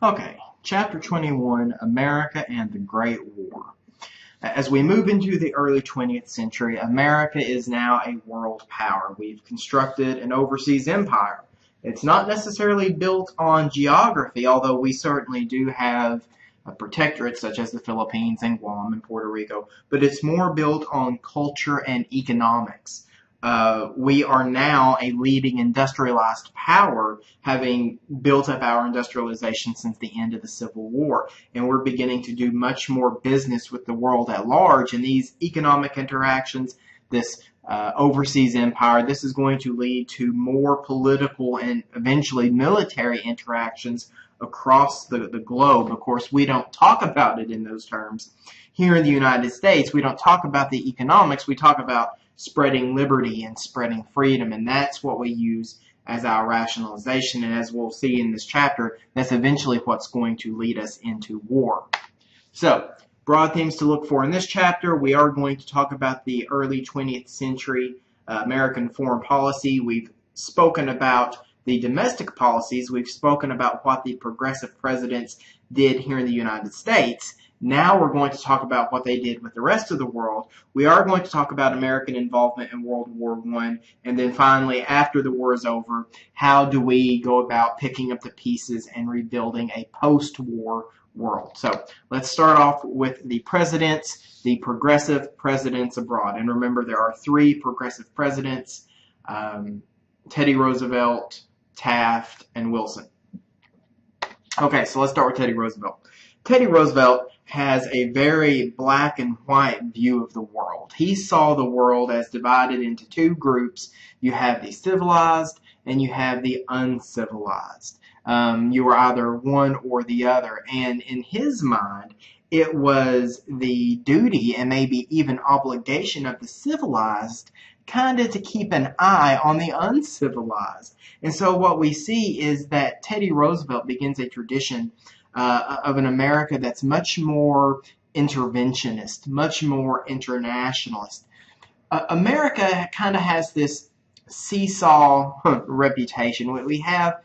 Okay, Chapter 21, America and the Great War. As we move into the early 20th century, America is now a world power. We've constructed an overseas empire. It's not necessarily built on geography, although we certainly do have protectorates such as the Philippines and Guam and Puerto Rico, but it's more built on culture and economics. We are now a leading industrialized power, having built up our industrialization since the end of the Civil War. And we're beginning to do much more business with the world at large. And these economic interactions, this overseas empire, this is going to lead to more political and eventually military interactions across the globe. Of course, we don't talk about it in those terms. Here in the United States, we don't talk about the economics. We talk about spreading liberty and spreading freedom, and that's what we use as our rationalization. And as we'll see in this chapter, that's eventually what's going to lead us into war. So, broad themes to look for in this chapter. We are going to talk about the early 20th century American foreign policy. We've spoken about the domestic policies. We've spoken about what the progressive presidents did here in the United States. Now we're going to talk about what they did with the rest of the world. We are going to talk about American involvement in World War I, and then finally, after the war is over, how do we go about picking up the pieces and rebuilding a post-war world. So let's start off with the presidents, the progressive presidents abroad. And remember, there are three progressive presidents, Teddy Roosevelt, Taft, and Wilson. Okay, so let's start with Teddy Roosevelt. Teddy Roosevelt has a very black and white view of the world. He saw the world as divided into two groups. You have the civilized and you have the uncivilized. You were either one or the other. And in his mind, it was the duty and maybe even obligation of the civilized kind of to keep an eye on the uncivilized. And so what we see is that Teddy Roosevelt begins a tradition of an America that's much more interventionist, much more internationalist. America kind of has this seesaw reputation. We have,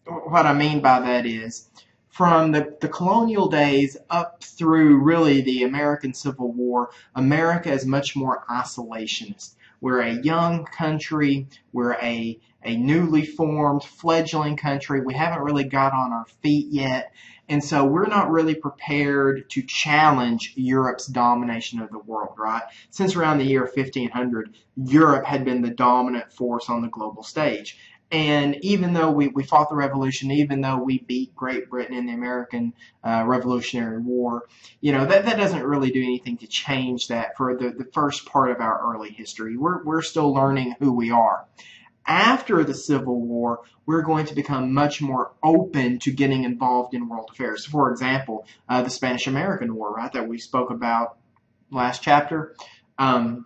what I mean by that is, from the colonial days up through really the American Civil War, America is much more isolationist. We're a young country. We're a newly formed, fledgling country. We haven't really got on our feet yet. And so we're not really prepared to challenge Europe's domination of the world, right? Since around the year 1500, Europe had been the dominant force on the global stage. And even though we fought the revolution, even though we beat Great Britain in the American Revolutionary War, you know, that doesn't really do anything to change that for the first part of our early history. We're still learning who we are. After the Civil War, we're going to become much more open to getting involved in world affairs. For example, the Spanish-American War, right, that we spoke about last chapter, a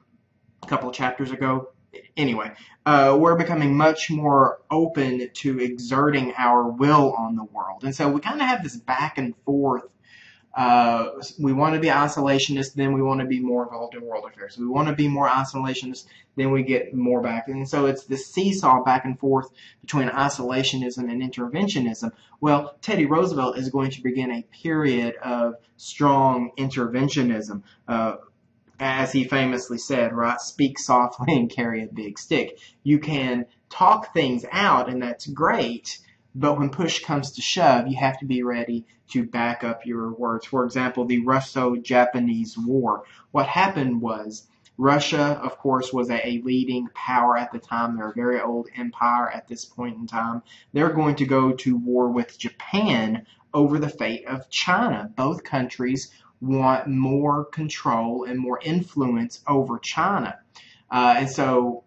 couple of chapters ago. Anyway, we're becoming much more open to exerting our will on the world. And so we kind of have this back and forth. We want to be isolationist, then we want to be more involved in world affairs. We want to be more isolationist, then we get more back. And so it's this seesaw back and forth between isolationism and interventionism. Well, Teddy Roosevelt is going to begin a period of strong interventionism. As he famously said, right, speak softly and carry a big stick. You can talk things out, and that's great, but when push comes to shove, you have to be ready to back up your words. For example, the Russo-Japanese War. What happened was Russia, of course, was a leading power at the time. They're a very old empire at this point in time. They're going to go to war with Japan over the fate of China. Both countries want more control and more influence over China. And so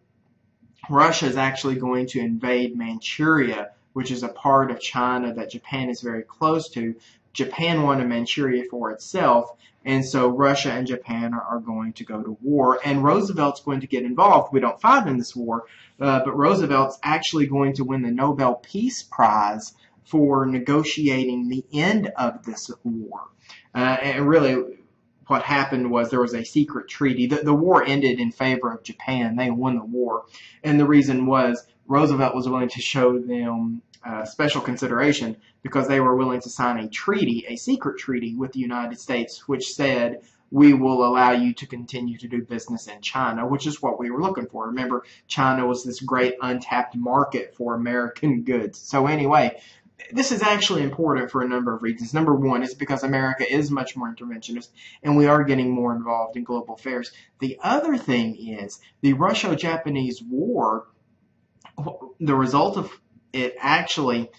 Russia is actually going to invade Manchuria, which is a part of China that Japan is very close to. Japan wanted Manchuria for itself, and so Russia and Japan are going to go to war, and Roosevelt's going to get involved. We don't fight in this war, but Roosevelt's actually going to win the Nobel Peace Prize for negotiating the end of this war. And really, what happened was there was a secret treaty. The war ended in favor of Japan. They won the war. And the reason was Roosevelt was willing to show them special consideration because they were willing to sign a treaty, a secret treaty with the United States, which said, we will allow you to continue to do business in China, which is what we were looking for. Remember, China was this great untapped market for American goods. So anyway, this is actually important for a number of reasons. Number one is because America is much more interventionist and we are getting more involved in global affairs. The other thing is the Russo-Japanese War, the result of it actually,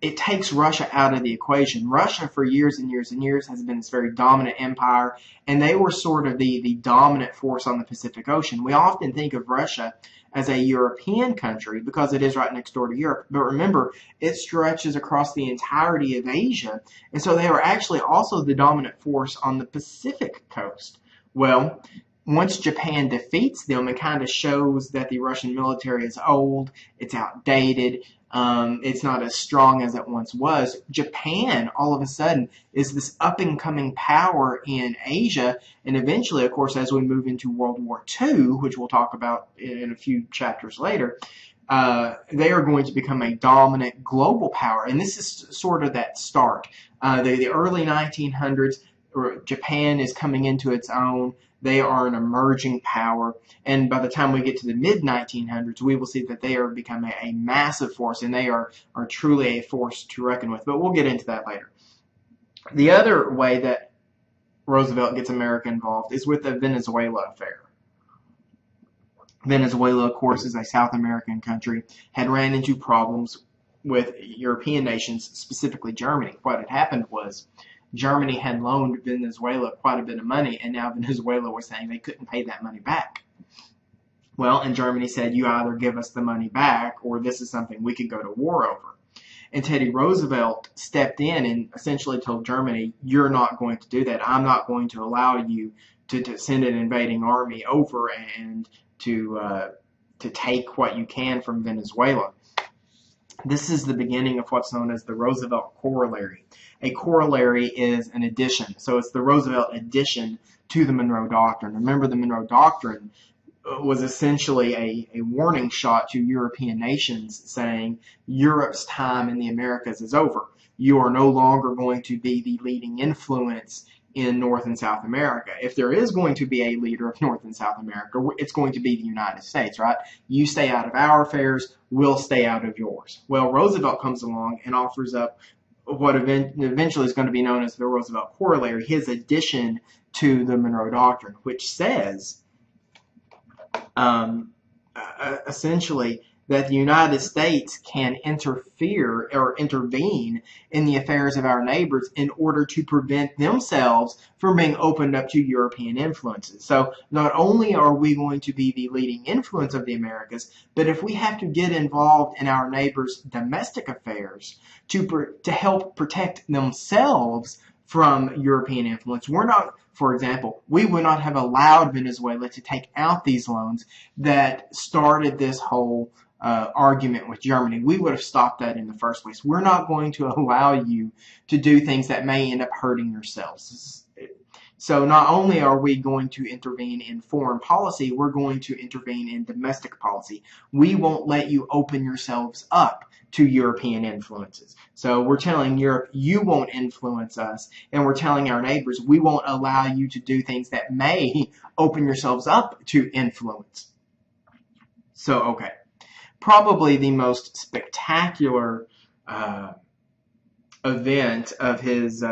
it takes Russia out of the equation. Russia for years and years and years has been this very dominant empire, and they were sort of the dominant force on the Pacific Ocean. We often think of Russia as a European country because it is right next door to Europe. But remember, it stretches across the entirety of Asia, and so they were actually also the dominant force on the Pacific coast. Well, once Japan defeats them, it kind of shows that the Russian military is old, it's outdated, it's not as strong as it once was. Japan, all of a sudden, is this up-and-coming power in Asia, and eventually, of course, as we move into World War II, which we'll talk about in a few chapters later, they are going to become a dominant global power, and this is sort of that start. The early 1900s, Japan is coming into its own. They are an emerging power, and by the time we get to the mid-1900s, we will see that they are becoming a massive force, and they are truly a force to reckon with. But we'll get into that later. The other way that Roosevelt gets America involved is with the Venezuela affair. Venezuela, of course, is a South American country, had ran into problems with European nations, specifically Germany. What had happened was Germany had loaned Venezuela quite a bit of money, and now Venezuela was saying they couldn't pay that money back. Well, and Germany said, you either give us the money back, or this is something we could go to war over. And Teddy Roosevelt stepped in and essentially told Germany, you're not going to do that. I'm not going to allow you to send an invading army over and to take what you can from Venezuela. This is the beginning of what's known as the Roosevelt Corollary. A corollary is an addition. So it's the Roosevelt addition to the Monroe Doctrine. Remember, the Monroe Doctrine was essentially a warning shot to European nations saying Europe's time in the Americas is over. You are no longer going to be the leading influence in North and South America. If there is going to be a leader of North and South America, it's going to be the United States, right? You stay out of our affairs, we'll stay out of yours. Well, Roosevelt comes along and offers up what eventually is going to be known as the Roosevelt Corollary, his addition to the Monroe Doctrine, which says essentially that the United States can interfere or intervene in the affairs of our neighbors in order to prevent themselves from being opened up to European influences. So not only are we going to be the leading influence of the Americas, but if we have to get involved in our neighbors' domestic affairs to help protect themselves from European influence, we're not, for example, we would not have allowed Venezuela to take out these loans that started this whole argument with Germany. We would have stopped that in the first place. We're not going to allow you to do things that may end up hurting yourselves. So not only are we going to intervene in foreign policy, we're going to intervene in domestic policy. We won't let you open yourselves up to European influences. So we're telling Europe, you won't influence us, and we're telling our neighbors, we won't allow you to do things that may open yourselves up to influence. So, okay. Probably the most spectacular event of his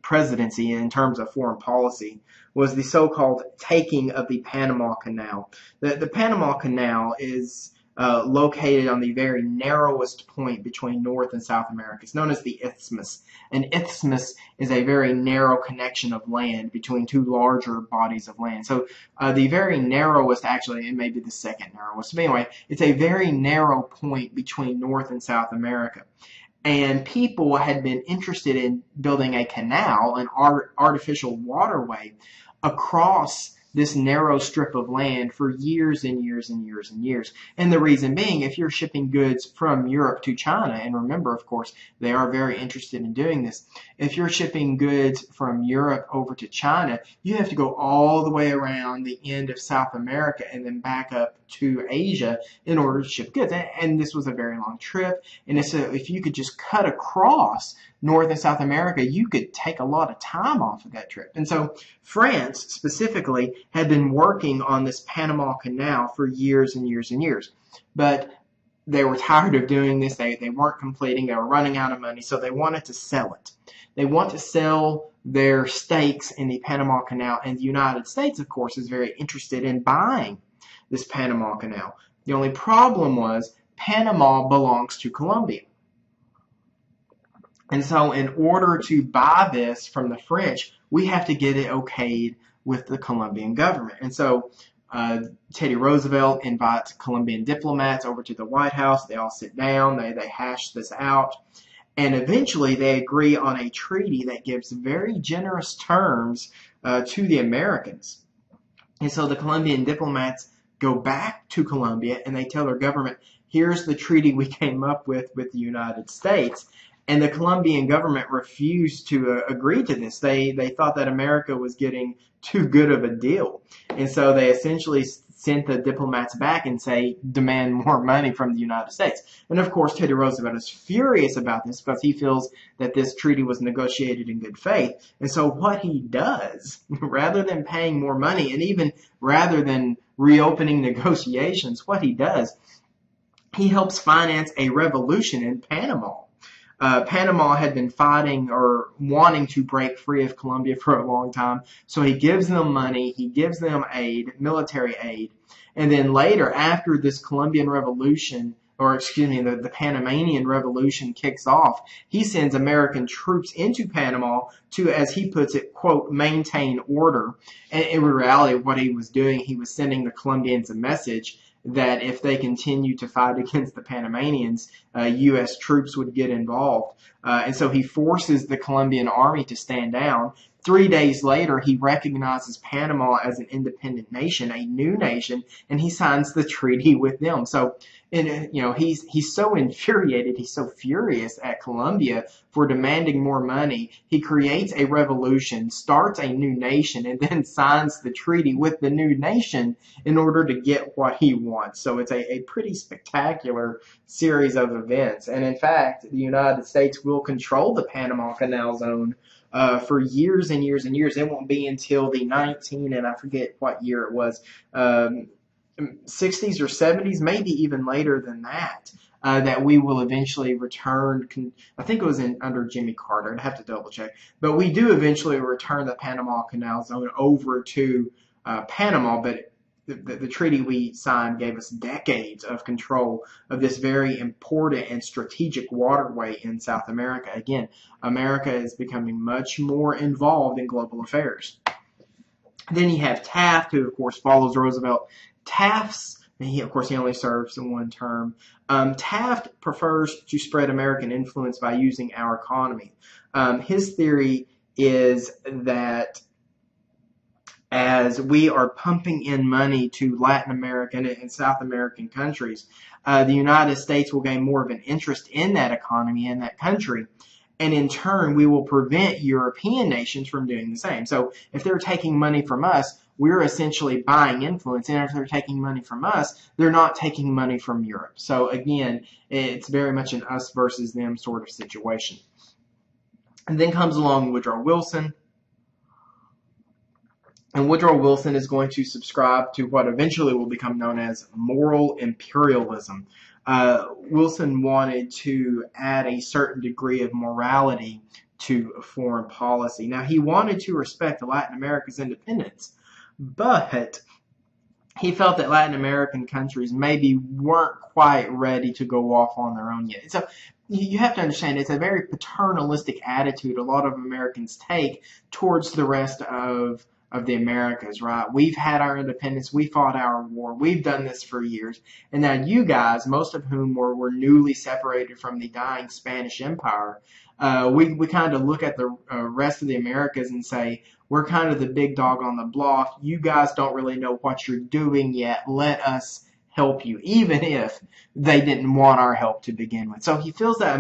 presidency in terms of foreign policy was the so-called taking of the Panama Canal. The Panama Canal is located on the very narrowest point between North and South America. It's known as the Isthmus. An isthmus is a very narrow connection of land between two larger bodies of land. So the very narrowest, actually, it may be the second narrowest. But anyway, it's a very narrow point between North and South America. And people had been interested in building a canal, an artificial waterway, across this narrow strip of land for years and years and years and years. And the reason being, if you're shipping goods from Europe to China, and remember, of course, they are very interested in doing this. If you're shipping goods from Europe over to China, you have to go all the way around the end of South America and then back up to Asia in order to ship goods. And this was a very long trip. And if you could just cut across North and South America, you could take a lot of time off of that trip. And so France specifically had been working on this Panama Canal for years and years and years. But they were tired of doing this. They weren't completing. They were running out of money, so they wanted to sell it. They want to sell their stakes in the Panama Canal, and the United States, of course, is very interested in buying this Panama Canal. The only problem was Panama belongs to Colombia. And so in order to buy this from the French, we have to get it okayed with the Colombian government. And so Teddy Roosevelt invites Colombian diplomats over to the White House. They all sit down. They hash this out. And eventually they agree on a treaty that gives very generous terms to the Americans. And so the Colombian diplomats go back to Colombia and they tell their government, here's the treaty we came up with the United States. And the Colombian government refused to agree to this. They thought that America was getting too good of a deal. And so they essentially sent the diplomats back and say, demand more money from the United States. And of course, Teddy Roosevelt is furious about this because he feels that this treaty was negotiated in good faith. And so what he does, rather than paying more money and even rather than reopening negotiations, what he does, he helps finance a revolution in Panama. Panama had been fighting or wanting to break free of Colombia for a long time. So he gives them money, he gives them aid, military aid. And then later, after this Colombian revolution, the Panamanian revolution kicks off, he sends American troops into Panama to, as he puts it, quote, maintain order. And in reality, what he was doing, he was sending the Colombians a message that if they continue to fight against the Panamanians, U.S. troops would get involved. And so he forces the Colombian army to stand down. 3 days later, he recognizes Panama as an independent nation, a new nation, and he signs the treaty with them. So, he's so infuriated, he's so furious at Colombia for demanding more money. He creates a revolution, starts a new nation, and then signs the treaty with the new nation in order to get what he wants. So it's a pretty spectacular series of events. And in fact, the United States will control the Panama Canal Zone for years and years and years. It won't be until the and I forget what year it was, 60s or 70s, maybe even later than that, that we will eventually return. I think it was under Jimmy Carter. I'd have to double check. But we do eventually return the Panama Canal Zone over to Panama, but the treaty we signed gave us decades of control of this very important and strategic waterway in South America. Again, America is becoming much more involved in global affairs. Then you have Taft, who of course follows Roosevelt. He only serves in one term. Taft prefers to spread American influence by using our economy. His theory is that as we are pumping in money to Latin American and South American countries, the United States will gain more of an interest in that economy in that country. And in turn, we will prevent European nations from doing the same. So if they're taking money from us, we're essentially buying influence. And if they're taking money from us, they're not taking money from Europe. So again, it's very much an us versus them sort of situation. And then comes along Woodrow Wilson. And Woodrow Wilson is going to subscribe to what eventually will become known as moral imperialism. Wilson wanted to add a certain degree of morality to foreign policy. Now, he wanted to respect Latin America's independence, but he felt that Latin American countries maybe weren't quite ready to go off on their own yet. So you have to understand it's a very paternalistic attitude a lot of Americans take towards the rest of the Americas, right? We've had our independence. We fought our war. We've done this for years. And now you guys, most of whom were newly separated from the dying Spanish Empire, we kind of look at the rest of the Americas and say, we're kind of the big dog on the block. You guys don't really know what you're doing yet. Let us help you, even if they didn't want our help to begin with. So he feels that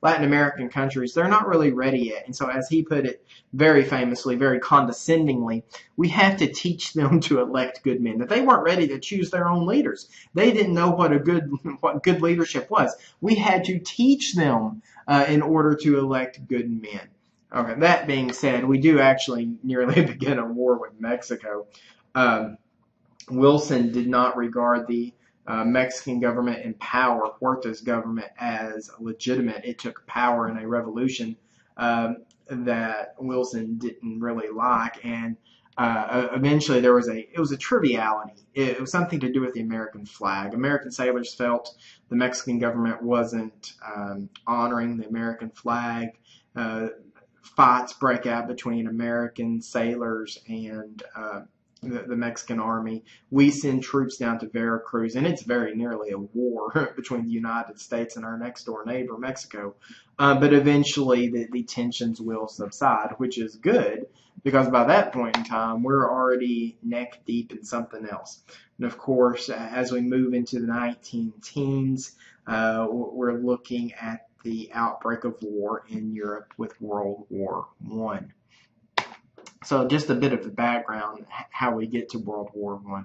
Latin American countries, they're not really ready yet. And so as he put it very famously, very condescendingly, we have to teach them to elect good men, that they weren't ready to choose their own leaders. They didn't know what good leadership was. We had to teach them in order to elect good men. Okay, that being said, we do actually nearly begin a war with Mexico. Wilson did not regard the Mexican government in power, Huerta's government, as legitimate. It took power in a revolution that Wilson didn't really like, and eventually it was a triviality. It was something to do with the American flag. American sailors felt the Mexican government wasn't honoring the American flag. Fights break out between American sailors and the Mexican army. We send troops down to Veracruz, and it's very nearly a war between the United States and our next door neighbor, Mexico. But eventually the tensions will subside, which is good, because by that point in time, we're already neck deep in something else. And of course, as we move into the 19 teens, we're looking at the outbreak of war in Europe with World War I. So just a bit of the background, how we get to World War I.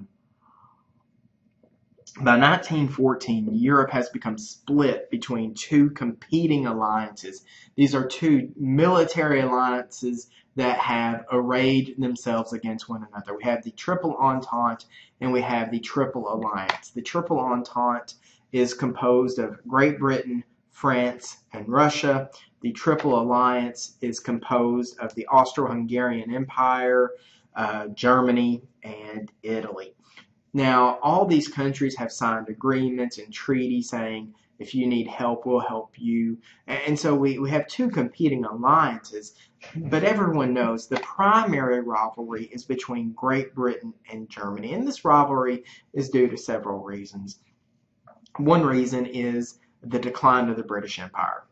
By 1914, Europe has become split between two competing alliances. These are two military alliances that have arrayed themselves against one another. We have the Triple Entente and we have the Triple Alliance. The Triple Entente is composed of Great Britain, France, and Russia. The Triple Alliance is composed of the Austro-Hungarian Empire, Germany, and Italy. Now, all these countries have signed agreements and treaties saying, if you need help, we'll help you. And so we have two competing alliances, but everyone knows the primary rivalry is between Great Britain and Germany. And this rivalry is due to several reasons. One reason is the decline of the British Empire.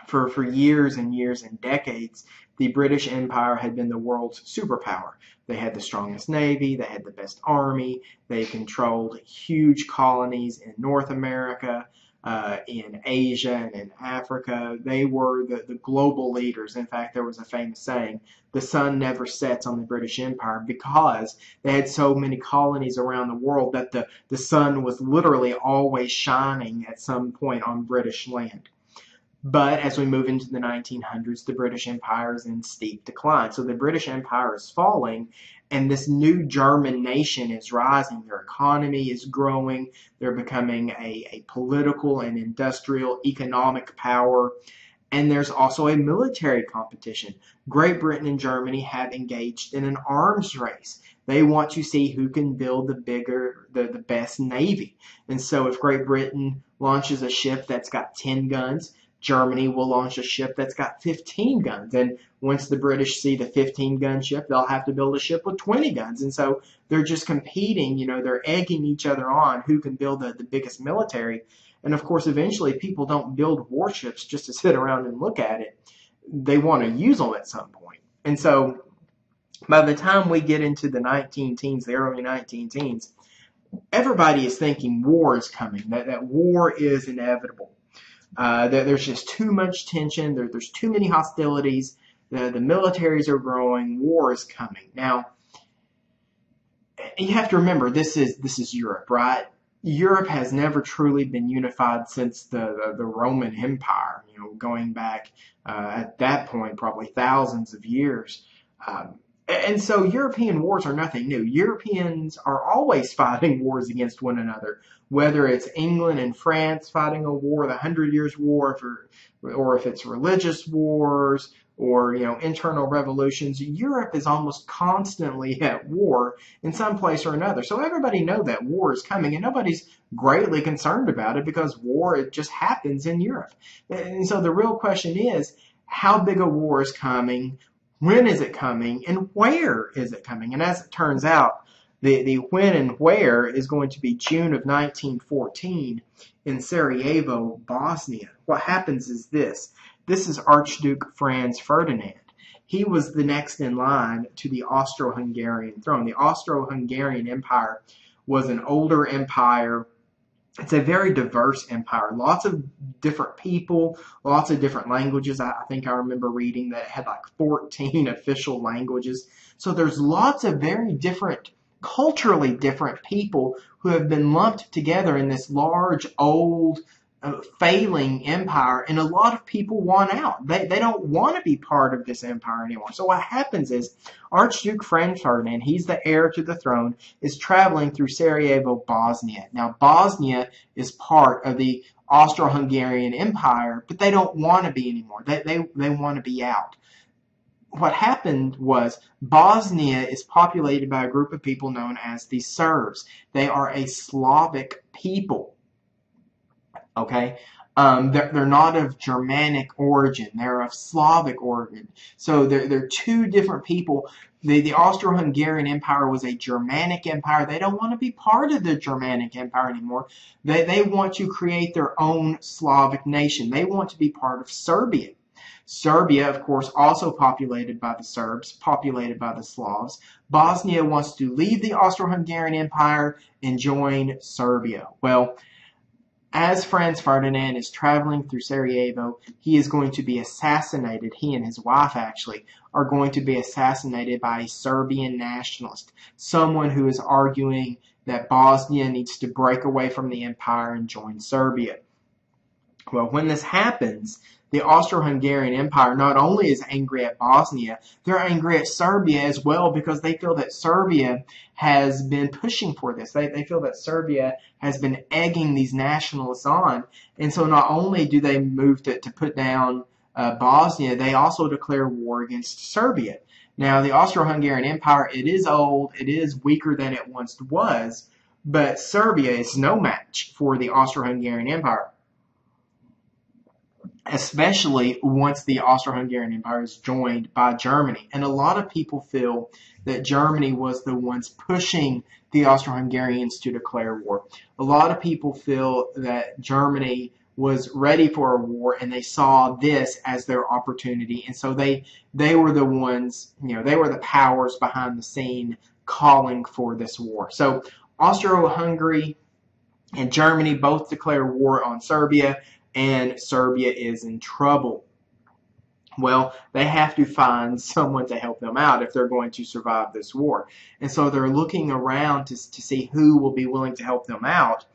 For years and years and decades, the British Empire had been the world's superpower. They had the strongest navy, they had the best army, they controlled huge colonies in North America, in Asia, and in Africa. They were the global leaders. In fact, there was a famous saying, the sun never sets on the British Empire, because they had so many colonies around the world that the sun was literally always shining at some point on British land. But as we move into the 1900s, the British Empire is in steep decline. So the British Empire is falling, and this new German nation is rising. Their economy is growing. They're becoming a political and industrial economic power. And there's also a military competition. Great Britain and Germany have engaged in an arms race. They want to see who can build the best navy. And so if Great Britain launches a ship that's got 10 guns, Germany will launch a ship that's got 15 guns. And once the British see the 15-gun ship, they'll have to build a ship with 20 guns. And so they're just competing, they're egging each other on who can build the biggest military. And of course, eventually people don't build warships just to sit around and look at it. They want to use them at some point. And so by the time we get into the 19 teens, the early 19 teens, everybody is thinking war is coming, that war is inevitable. There's just too much tension. There's too many hostilities. The militaries are growing. War is coming. Now, you have to remember, this is Europe, right? Europe has never truly been unified since the Roman Empire, going back at that point probably thousands of years. And so European wars are nothing new. Europeans are always fighting wars against one another, whether it's England and France fighting a war, the 100 Years' War, or if it's religious wars or internal revolutions. Europe is almost constantly at war in some place or another. So everybody knows that war is coming, and nobody's greatly concerned about it because war, it just happens in Europe. And so the real question is, how big a war is coming? When is it coming, and where is it coming? And as it turns out, the when and where is going to be June of 1914 in Sarajevo, Bosnia. What happens is this. This is Archduke Franz Ferdinand. He was the next in line to the Austro-Hungarian throne. The Austro-Hungarian Empire was an older empire. It's a very diverse empire. Lots of different people, lots of different languages. I think I remember reading that it had like 14 official languages. So there's lots of very different, culturally different people who have been lumped together in this large, old, failing empire, and a lot of people want out. They don't want to be part of this empire anymore. So what happens is Archduke Franz Ferdinand, he's the heir to the throne, is traveling through Sarajevo, Bosnia. Now Bosnia is part of the Austro-Hungarian Empire, but they don't want to be anymore. They want to be out. What happened was Bosnia is populated by a group of people known as the Serbs. They are a Slavic people. Okay, they're not of Germanic origin. They're of Slavic origin. So they're two different people. The Austro-Hungarian Empire was a Germanic empire. They don't want to be part of the Germanic Empire anymore. They want to create their own Slavic nation. They want to be part of Serbia. Serbia, of course, also populated by the Serbs, populated by the Slavs. Bosnia wants to leave the Austro-Hungarian Empire and join Serbia. Well, as Franz Ferdinand is traveling through Sarajevo, he is going to be assassinated. He and his wife, actually, are going to be assassinated by a Serbian nationalist, someone who is arguing that Bosnia needs to break away from the empire and join Serbia. Well, when this happens, the Austro-Hungarian Empire not only is angry at Bosnia, they're angry at Serbia as well, because they feel that Serbia has been pushing for this. They feel that Serbia has been egging these nationalists on. And so not only do they move to put down Bosnia, they also declare war against Serbia. Now, the Austro-Hungarian Empire, it is old, it is weaker than it once was, but Serbia is no match for the Austro-Hungarian Empire, especially once the Austro-Hungarian Empire is joined by Germany. And a lot of people feel that Germany was the ones pushing the Austro-Hungarians to declare war. A lot of people feel that Germany was ready for a war, and they saw this as their opportunity. And so they were the ones, they were the powers behind the scene calling for this war. So Austro-Hungary and Germany both declare war on Serbia, and Serbia is in trouble. Well, they have to find someone to help them out if they're going to survive this war. And so they're looking around to see who will be willing to help them out.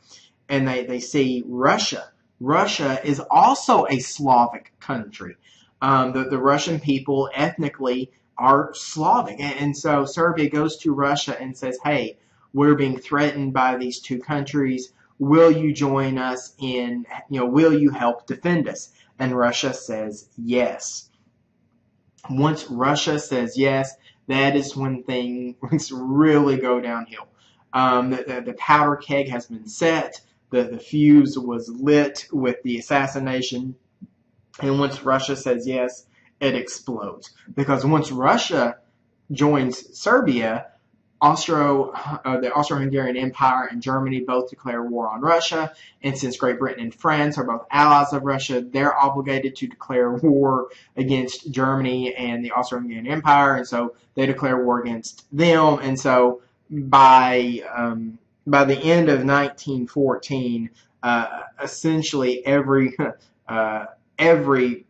And they see Russia. Russia is also a Slavic country. The Russian people ethnically are Slavic. And so Serbia goes to Russia and says, hey, we're being threatened by these two countries. Will you join us in, will you help defend us? And Russia says yes. Once Russia says yes, that is when things really go downhill. The powder keg has been set. The fuse was lit with the assassination. And once Russia says yes, it explodes. Because once Russia joins Serbia, the Austro-Hungarian Empire and Germany both declare war on Russia, and since Great Britain and France are both allies of Russia, they're obligated to declare war against Germany and the Austro-Hungarian Empire, and so they declare war against them. And so by the end of 1914, essentially every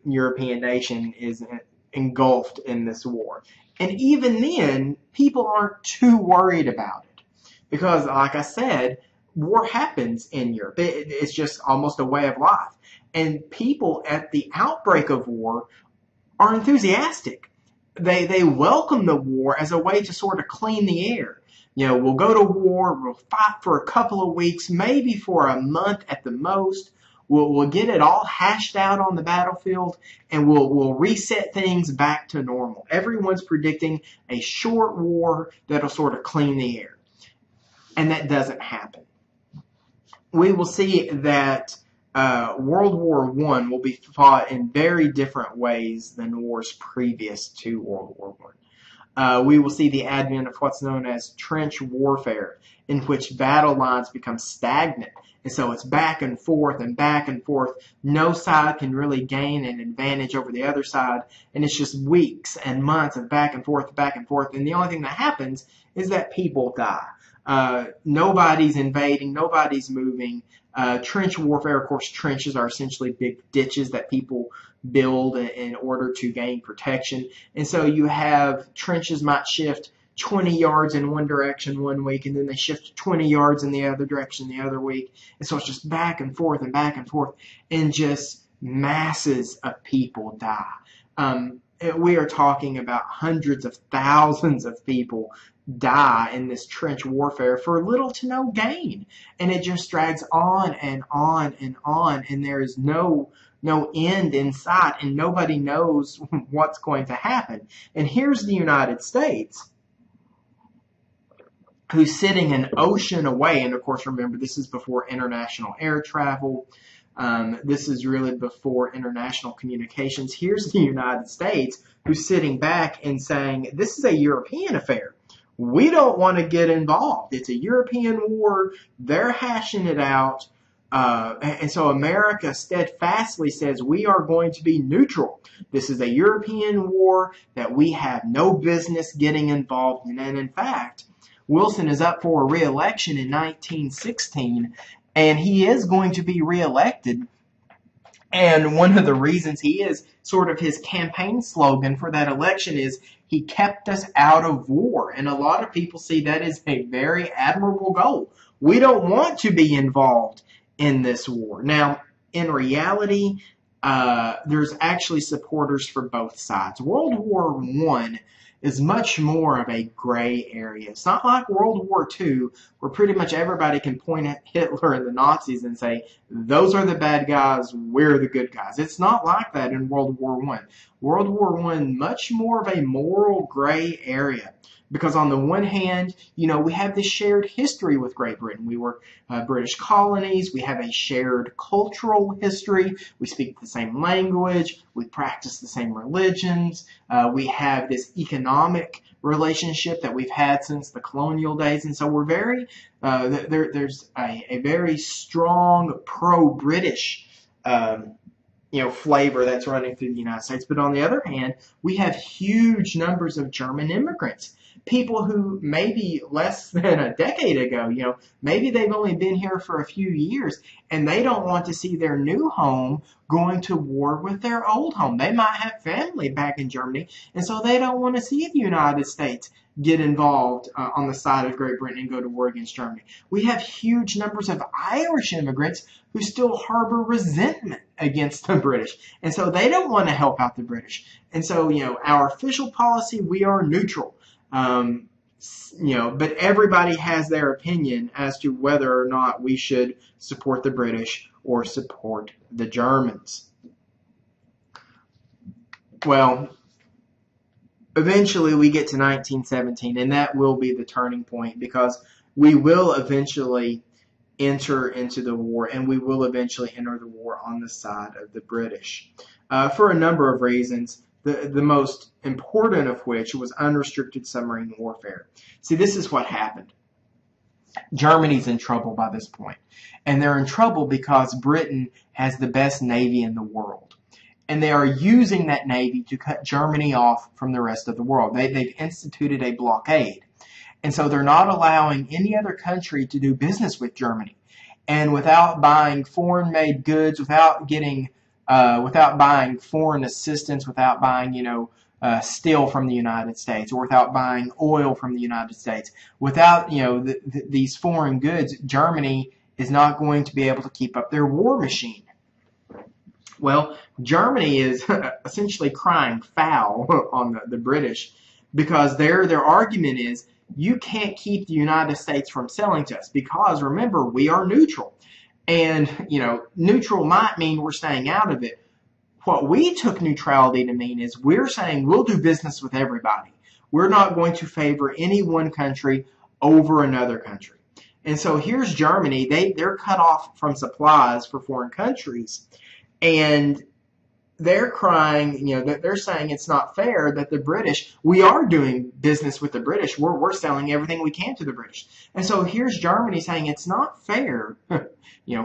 European nation is engulfed in this war. And even then, people aren't too worried about it. Because, like I said, war happens in Europe. It's just almost a way of life. And people at the outbreak of war are enthusiastic. They welcome the war as a way to sort of clean the air. We'll go to war, we'll fight for a couple of weeks, maybe for a month at the most. We'll get it all hashed out on the battlefield, and we'll reset things back to normal. Everyone's predicting a short war that'll sort of clean the air. And that doesn't happen. We will see that World War I will be fought in very different ways than wars previous to World War I. We will see the advent of what's known as trench warfare, in which battle lines become stagnant. And so it's back and forth and back and forth. No side can really gain an advantage over the other side. And it's just weeks and months of back and forth, back and forth. And the only thing that happens is that people die. Nobody's invading, nobody's moving. Trench warfare, of course, trenches are essentially big ditches that people build in order to gain protection. And so you have trenches might shift 20 yards in one direction one week, and then they shift 20 yards in the other direction the other week. And so it's just back and forth and back and forth, and just masses of people die. We are talking about hundreds of thousands of people die in this trench warfare for little to no gain. And it just drags on and on and on, and there is no end in sight, and nobody knows what's going to happen. And here's the United States, who's sitting an ocean away. And of course, remember, this is before international air travel. This is really before international communications. Here's the United States, who's sitting back and saying, this is a European affair. We don't want to get involved. It's a European war. They're hashing it out. And so America steadfastly says, we are going to be neutral. This is a European war that we have no business getting involved in. And in fact, Wilson is up for a re-election in 1916, and he is going to be re-elected. And one of the reasons he is, sort of his campaign slogan for that election is, he kept us out of war. And a lot of people see that as a very admirable goal. We don't want to be involved in this war. Now, in reality, there's actually supporters for both sides. World War I is much more of a gray area. It's not like World War II, where pretty much everybody can point at Hitler and the Nazis and say, those are the bad guys, we're the good guys. It's not like that in World War I. World War I, much more of a moral gray area. Because on the one hand, we have this shared history with Great Britain. We were British colonies. We have a shared cultural history. We speak the same language. We practice the same religions. We have this economic relationship that we've had since the colonial days. And so we're very, there's a very strong pro-British flavor that's running through the United States. But on the other hand, we have huge numbers of German immigrants. People who maybe less than a decade ago, maybe they've only been here for a few years, and they don't want to see their new home going to war with their old home. They might have family back in Germany, and so they don't want to see the United States get involved on the side of Great Britain and go to war against Germany. We have huge numbers of Irish immigrants who still harbor resentment against the British, and so they don't want to help out the British. And so, our official policy, we are neutral. But everybody has their opinion as to whether or not we should support the British or support the Germans. Well, eventually we get to 1917, and that will be the turning point, because we will eventually enter into the war, and we will eventually enter the war on the side of the British for a number of reasons. The most important of which was unrestricted submarine warfare. See, this is what happened. Germany's in trouble by this point. And they're in trouble because Britain has the best navy in the world. And they are using that navy to cut Germany off from the rest of the world. They've instituted a blockade. And so they're not allowing any other country to do business with Germany. And without buying foreign-made goods, without buying foreign assistance, without buying, steel from the United States, or without buying oil from the United States, without, these foreign goods, Germany is not going to be able to keep up their war machine. Well, Germany is essentially crying foul on the British, because their argument is, you can't keep the United States from selling to us, because remember, we are neutral. And, neutral might mean we're staying out of it. What we took neutrality to mean is we're saying we'll do business with everybody. We're not going to favor any one country over another country. And so here's Germany. They're cut off from supplies for foreign countries. And they're crying, that they're saying it's not fair that the British, we are doing business with the British. We're selling everything we can to the British. And so here's Germany saying it's not fair.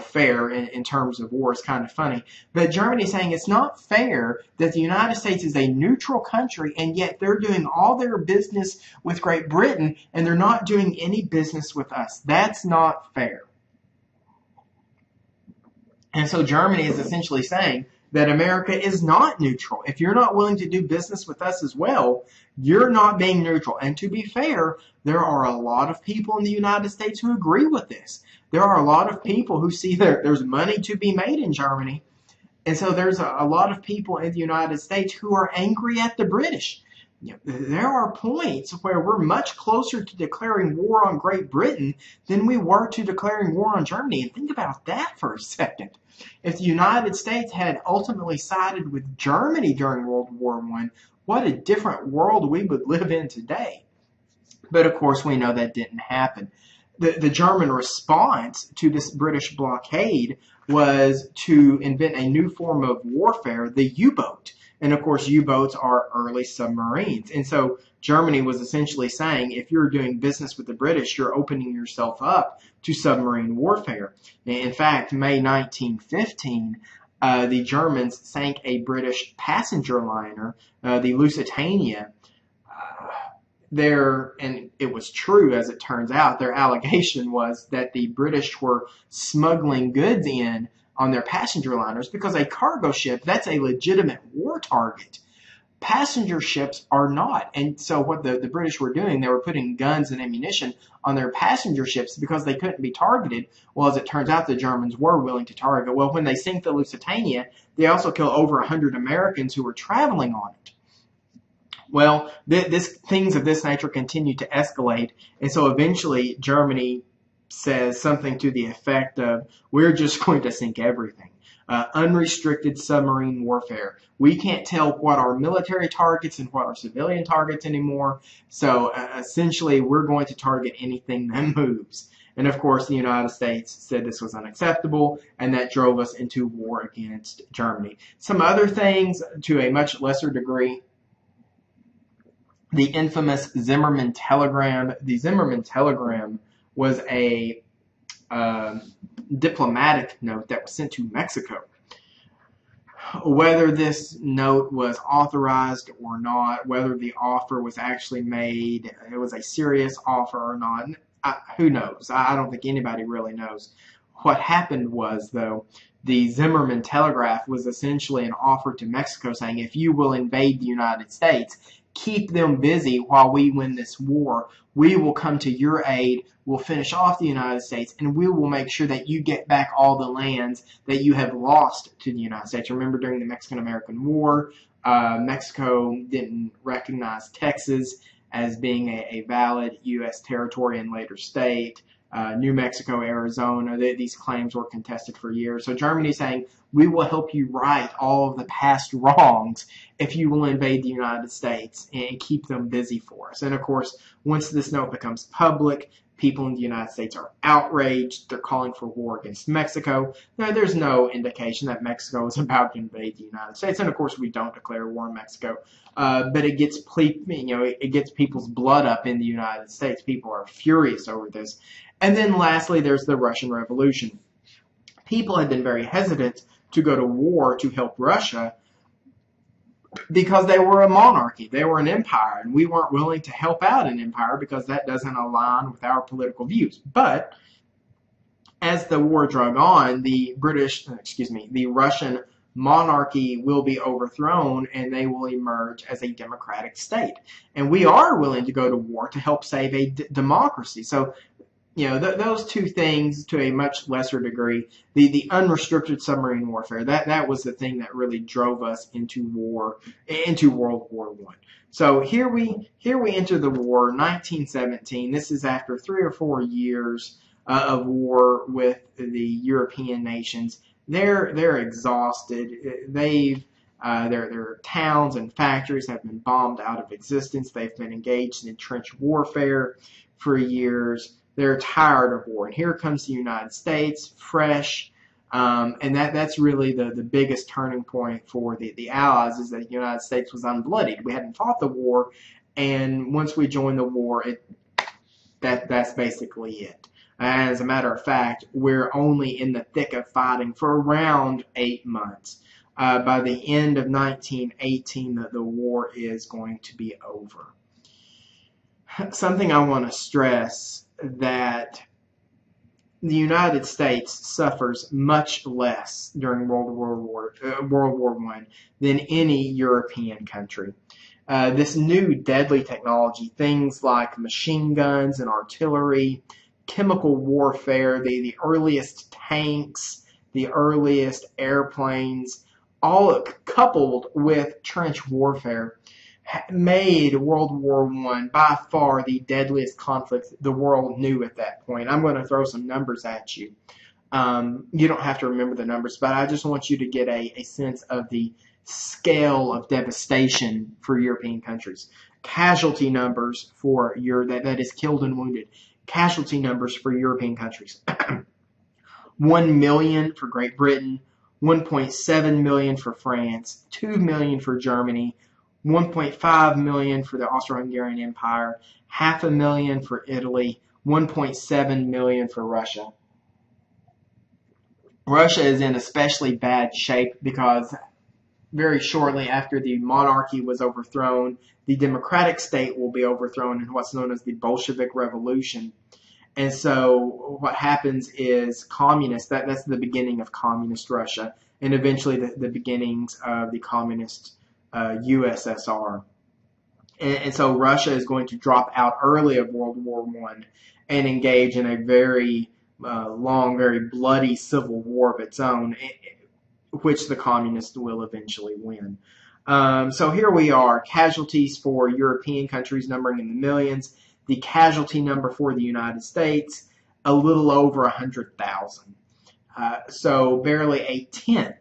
Fair in terms of war is kind of funny. But Germany saying it's not fair that the United States is a neutral country and yet they're doing all their business with Great Britain and they're not doing any business with us. That's not fair. And so Germany is essentially saying that America is not neutral. If you're not willing to do business with us as well, you're not being neutral. And to be fair, there are a lot of people in the United States who agree with this. There are a lot of people who see that there's money to be made in Germany. And so there's a lot of people in the United States who are angry at the British. There are points where we're much closer to declaring war on Great Britain than we were to declaring war on Germany. And think about that for a second. If the United States had ultimately sided with Germany during World War I, what a different world we would live in today. But of course, we know that didn't happen. The German response to this British blockade was to invent a new form of warfare, the U-boat. And of course, U-boats are early submarines. And so Germany was essentially saying, if you're doing business with the British, you're opening yourself up to submarine warfare. In fact, May 1915, the Germans sank a British passenger liner, the Lusitania. And it was true, as it turns out, their allegation was that the British were smuggling goods in on their passenger liners because a cargo ship, that's a legitimate war target. Passenger ships are not. And so what the British were doing, they were putting guns and ammunition on their passenger ships because they couldn't be targeted. Well, as it turns out, the Germans were willing to target. Well, when they sink the Lusitania, they also kill over 100 Americans who were traveling on it. Well, things of this nature continue to escalate, and so eventually Germany says something to the effect of, we're just going to sink everything. Unrestricted submarine warfare. We can't tell what are military targets and what are civilian targets anymore, so essentially we're going to target anything that moves. And of course, the United States said this was unacceptable, and that drove us into war against Germany. Some other things, to a much lesser degree, the infamous Zimmerman telegram. The Zimmerman telegram was a diplomatic note that was sent to Mexico. Whether this note was authorized or not, whether the offer was actually made, it was a serious offer or not, who knows? I don't think anybody really knows. What happened was, though, the Zimmerman telegraph was essentially an offer to Mexico saying, if you will invade the United States, keep them busy while we win this war. We will come to your aid. We'll finish off the United States, and we will make sure that you get back all the lands that you have lost to the United States. Remember, during the Mexican-American War, Mexico didn't recognize Texas as being a valid U.S. territory and later state. New Mexico, Arizona, these claims were contested for years. So Germany is saying, we will help you right all of the past wrongs if you will invade the United States and keep them busy for us. And of course, once this note becomes public, people in the United States are outraged. They're calling for war against Mexico. Now, there's no indication that Mexico is about to invade the United States. And of course, we don't declare war on Mexico. But it gets it gets people's blood up in the United States. People are furious over this. And then lastly, there's the Russian Revolution. People had been very hesitant to go to war to help Russia because they were a monarchy. They were an empire, and we weren't willing to help out an empire because that doesn't align with our political views. But as the war drug on, the Russian monarchy will be overthrown and they will emerge as a democratic state. And we are willing to go to war to help save a democracy. So those two things, to a much lesser degree, the unrestricted submarine warfare, that was the thing that really drove us into war, into World War I. So here we enter the war, 1917. This is after 3 or 4 years of war with the European nations. They're exhausted. Their towns and factories have been bombed out of existence. They've been engaged in trench warfare for years. They're tired of war. And here comes the United States, fresh, And that's really the biggest turning point for the Allies, is that the United States was unbloodied. We hadn't fought the war, and once we joined the war, that's basically it. As a matter of fact, we're only in the thick of fighting for around 8 months. By the end of 1918, the war is going to be over. Something I want to stress, that the United States suffers much less during World War I than any European country. This new deadly technology, things like machine guns and artillery, chemical warfare, the earliest tanks, the earliest airplanes, all coupled with trench warfare, made World War I by far the deadliest conflict the world knew at that point. I'm going to throw some numbers at you. You don't have to remember the numbers, but I just want you to get a sense of the scale of devastation for European countries. Casualty numbers for that is killed and wounded. Casualty numbers for European countries. 1 million for Great Britain, 1.7 million for France, 2 million for Germany, 1.5 million for the Austro-Hungarian Empire, 500,000 for Italy, 1.7 million for Russia. Russia is in especially bad shape because very shortly after the monarchy was overthrown, the democratic state will be overthrown in what's known as the Bolshevik Revolution. And so what happens is that's the beginning of communist Russia, and eventually the beginnings of the communist USSR. And so Russia is going to drop out early of World War I and engage in a very long, very bloody civil war of its own, which the communists will eventually win. So here we are, casualties for European countries numbering in the millions. The casualty number for the United States, a little over 100,000. So barely a tenth,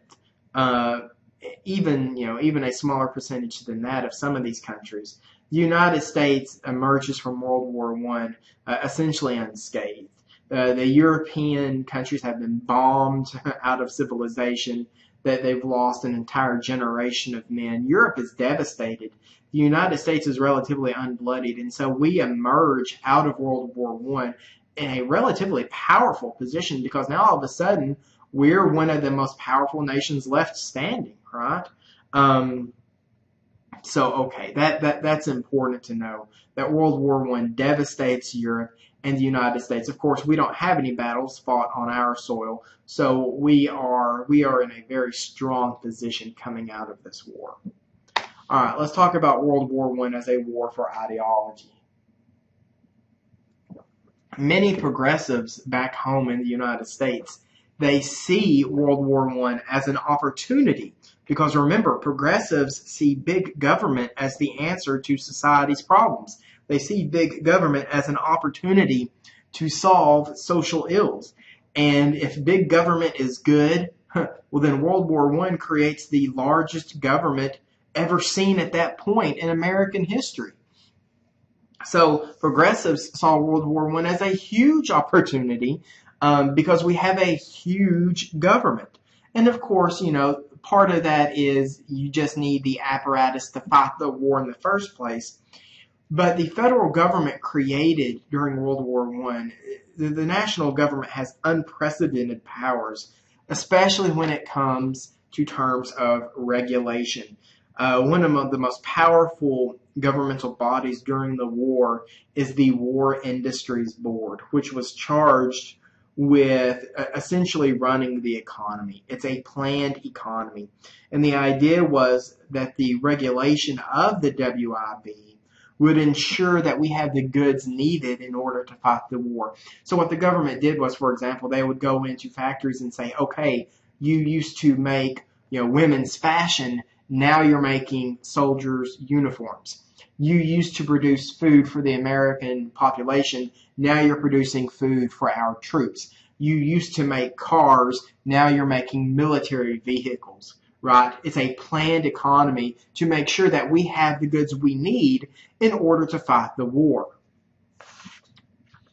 even a smaller percentage than that of some of these countries. The United States emerges from World War I essentially unscathed. The European countries have been bombed out of civilization, that they've lost an entire generation of men. Europe is devastated. The United States is relatively unbloodied, and so we emerge out of World War I in a relatively powerful position, because now all of a sudden we're one of the most powerful nations left standing, right? So okay, that's important to know, that World War I devastates Europe and the United States. Of course, we don't have any battles fought on our soil, so we are in a very strong position coming out of this war. All right, let's talk about World War I as a war for ideology. Many progressives back home in the United States, they see World War I as an opportunity, because remember, progressives see big government as the answer to society's problems. They see big government as an opportunity to solve social ills. And if big government is good, well, then World War I creates the largest government ever seen at that point in American history. So progressives saw World War I as a huge opportunity because we have a huge government. And of course, part of that is you just need the apparatus to fight the war in the first place. But the federal government created during World War I, the national government has unprecedented powers, especially when it comes to terms of regulation. One of the most powerful governmental bodies during the war is the War Industries Board, which was charged with essentially running the economy. It's a planned economy. And the idea was that the regulation of the WIB would ensure that we have the goods needed in order to fight the war. So what the government did was, for example, they would go into factories and say, okay, you used to make women's fashion, now you're making soldiers' uniforms. You used to produce food for the American population, now you're producing food for our troops. You used to make cars, now you're making military vehicles, right? It's a planned economy to make sure that we have the goods we need in order to fight the war.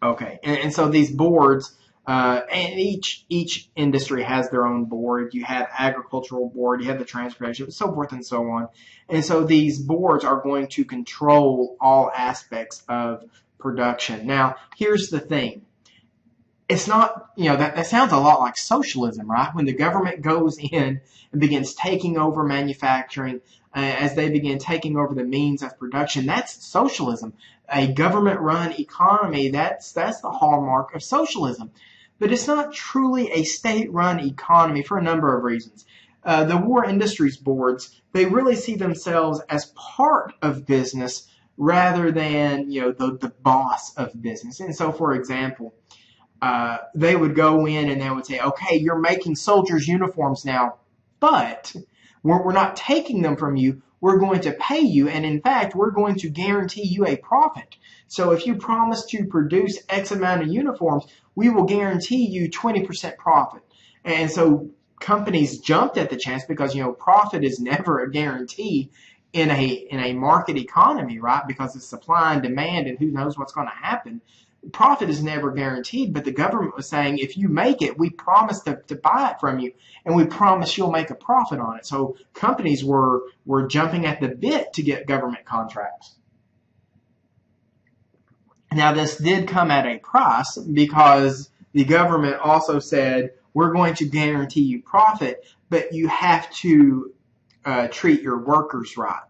Okay, and so these boards, And each industry has their own board. You have agricultural board, you have the transportation, so forth and so on. And so these boards are going to control all aspects of production. Now, here's the thing. It's not, that sounds a lot like socialism, right? When the government goes in and begins taking over manufacturing, as they begin taking over the means of production, that's socialism. A government-run economy, that's the hallmark of socialism. But it's not truly a state-run economy for a number of reasons. The War Industries Boards, they really see themselves as part of business rather than, the boss of business. And so, for example, they would go in and they would say, okay, you're making soldiers' uniforms now, but we're not taking them from you. We're going to pay you, and in fact, we're going to guarantee you a profit. So if you promise to produce X amount of uniforms, we will guarantee you 20% profit. And so companies jumped at the chance because, profit is never a guarantee in a market economy, right? Because it's supply and demand, and who knows what's going to happen. Profit is never guaranteed, but the government was saying, if you make it, we promise to buy it from you, and we promise you'll make a profit on it. So companies were jumping at the bit to get government contracts. Now, this did come at a price because the government also said, we're going to guarantee you profit, but you have to treat your workers right.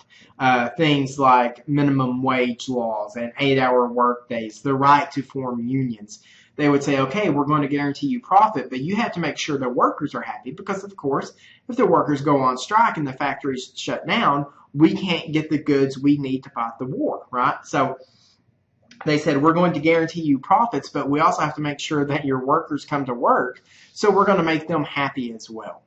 Things like minimum wage laws and 8-hour work days, the right to form unions. They would say, okay, we're going to guarantee you profit, but you have to make sure the workers are happy because, of course, if the workers go on strike and the factories shut down, we can't get the goods we need to fight the war, right? So they said, we're going to guarantee you profits, but we also have to make sure that your workers come to work, so we're going to make them happy as well.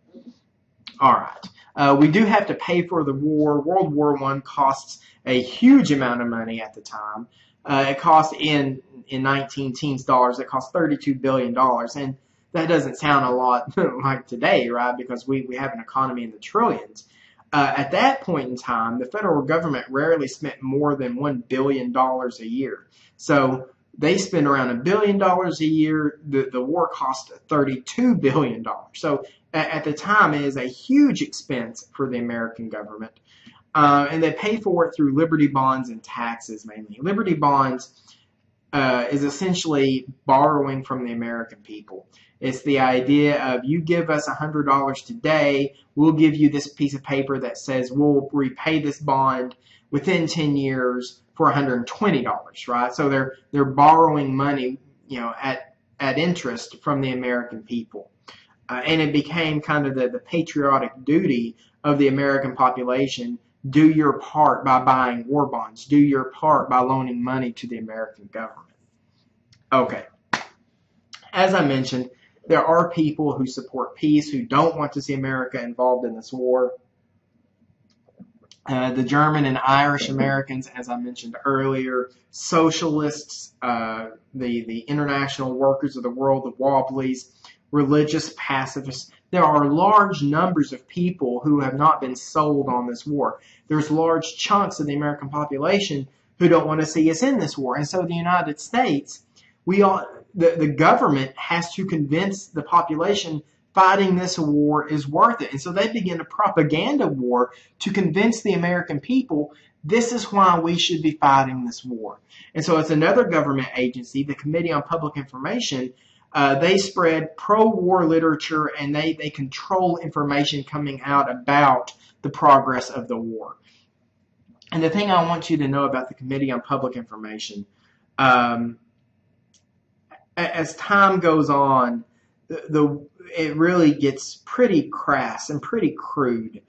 All right. We do have to pay for the war. World War I costs a huge amount of money at the time. It cost in 19-teens dollars, it cost $32 billion. And that doesn't sound a lot like today, right? Because we have an economy in the trillions. At that point in time, the federal government rarely spent more than $1 billion a year. So they spend around $1 billion a year. The war cost $32 billion. So at the time, it is a huge expense for the American government. And they pay for it through Liberty bonds and taxes mainly. Liberty bonds is essentially borrowing from the American people. It's the idea of, you give us $100 today, we'll give you this piece of paper that says we'll repay this bond within 10 years for $120, right? So they're borrowing money, at interest from the American people. And it became kind of the patriotic duty of the American population. Do your part by buying war bonds. Do your part by loaning money to the American government. Okay. As I mentioned, there are people who support peace, who don't want to see America involved in this war. The German and Irish Americans, as I mentioned earlier, socialists, the international workers of the world, the Wobblies, religious pacifists. There are large numbers of people who have not been sold on this war. There's large chunks of the American population who don't want to see us in this war. And so the United States, the government has to convince the population fighting this war is worth it. And so they begin a propaganda war to convince the American people this is why we should be fighting this war. And so it's another government agency, the Committee on Public Information. They spread pro-war literature, and they control information coming out about the progress of the war. And the thing I want you to know about the Committee on Public Information, as time goes on, it really gets pretty crass and pretty crude.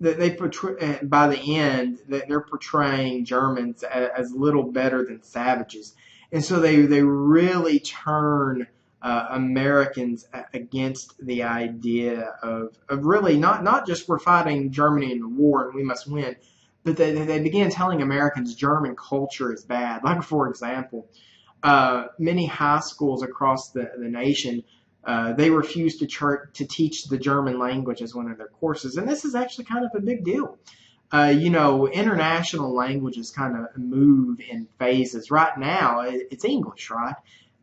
They portray, by the end, they're portraying Germans as little better than savages. And so they really turn Americans against the idea of really not just we're fighting Germany in the war and we must win, but they began telling Americans German culture is bad. Like, for example, many high schools across the nation, they refuse to teach the German language as one of their courses. And this is actually kind of a big deal. International languages kind of move in phases. Right now, it's English, right?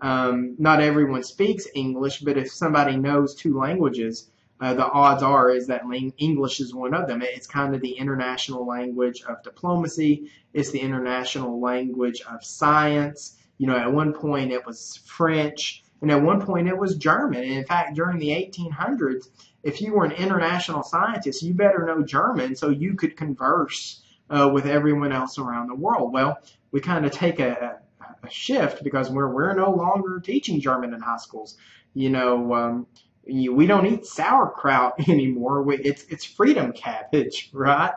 Not everyone speaks English, but if somebody knows two languages, the odds are is that English is one of them. It's kind of the international language of diplomacy. It's the international language of science. You know, at one point it was French, and at one point it was German. And in fact, during the 1800s, if you were an international scientist, you better know German so you could converse with everyone else around the world. Well, we kind of take a shift because we're no longer teaching German in high schools. You know, we don't eat sauerkraut anymore. It's freedom cabbage, right?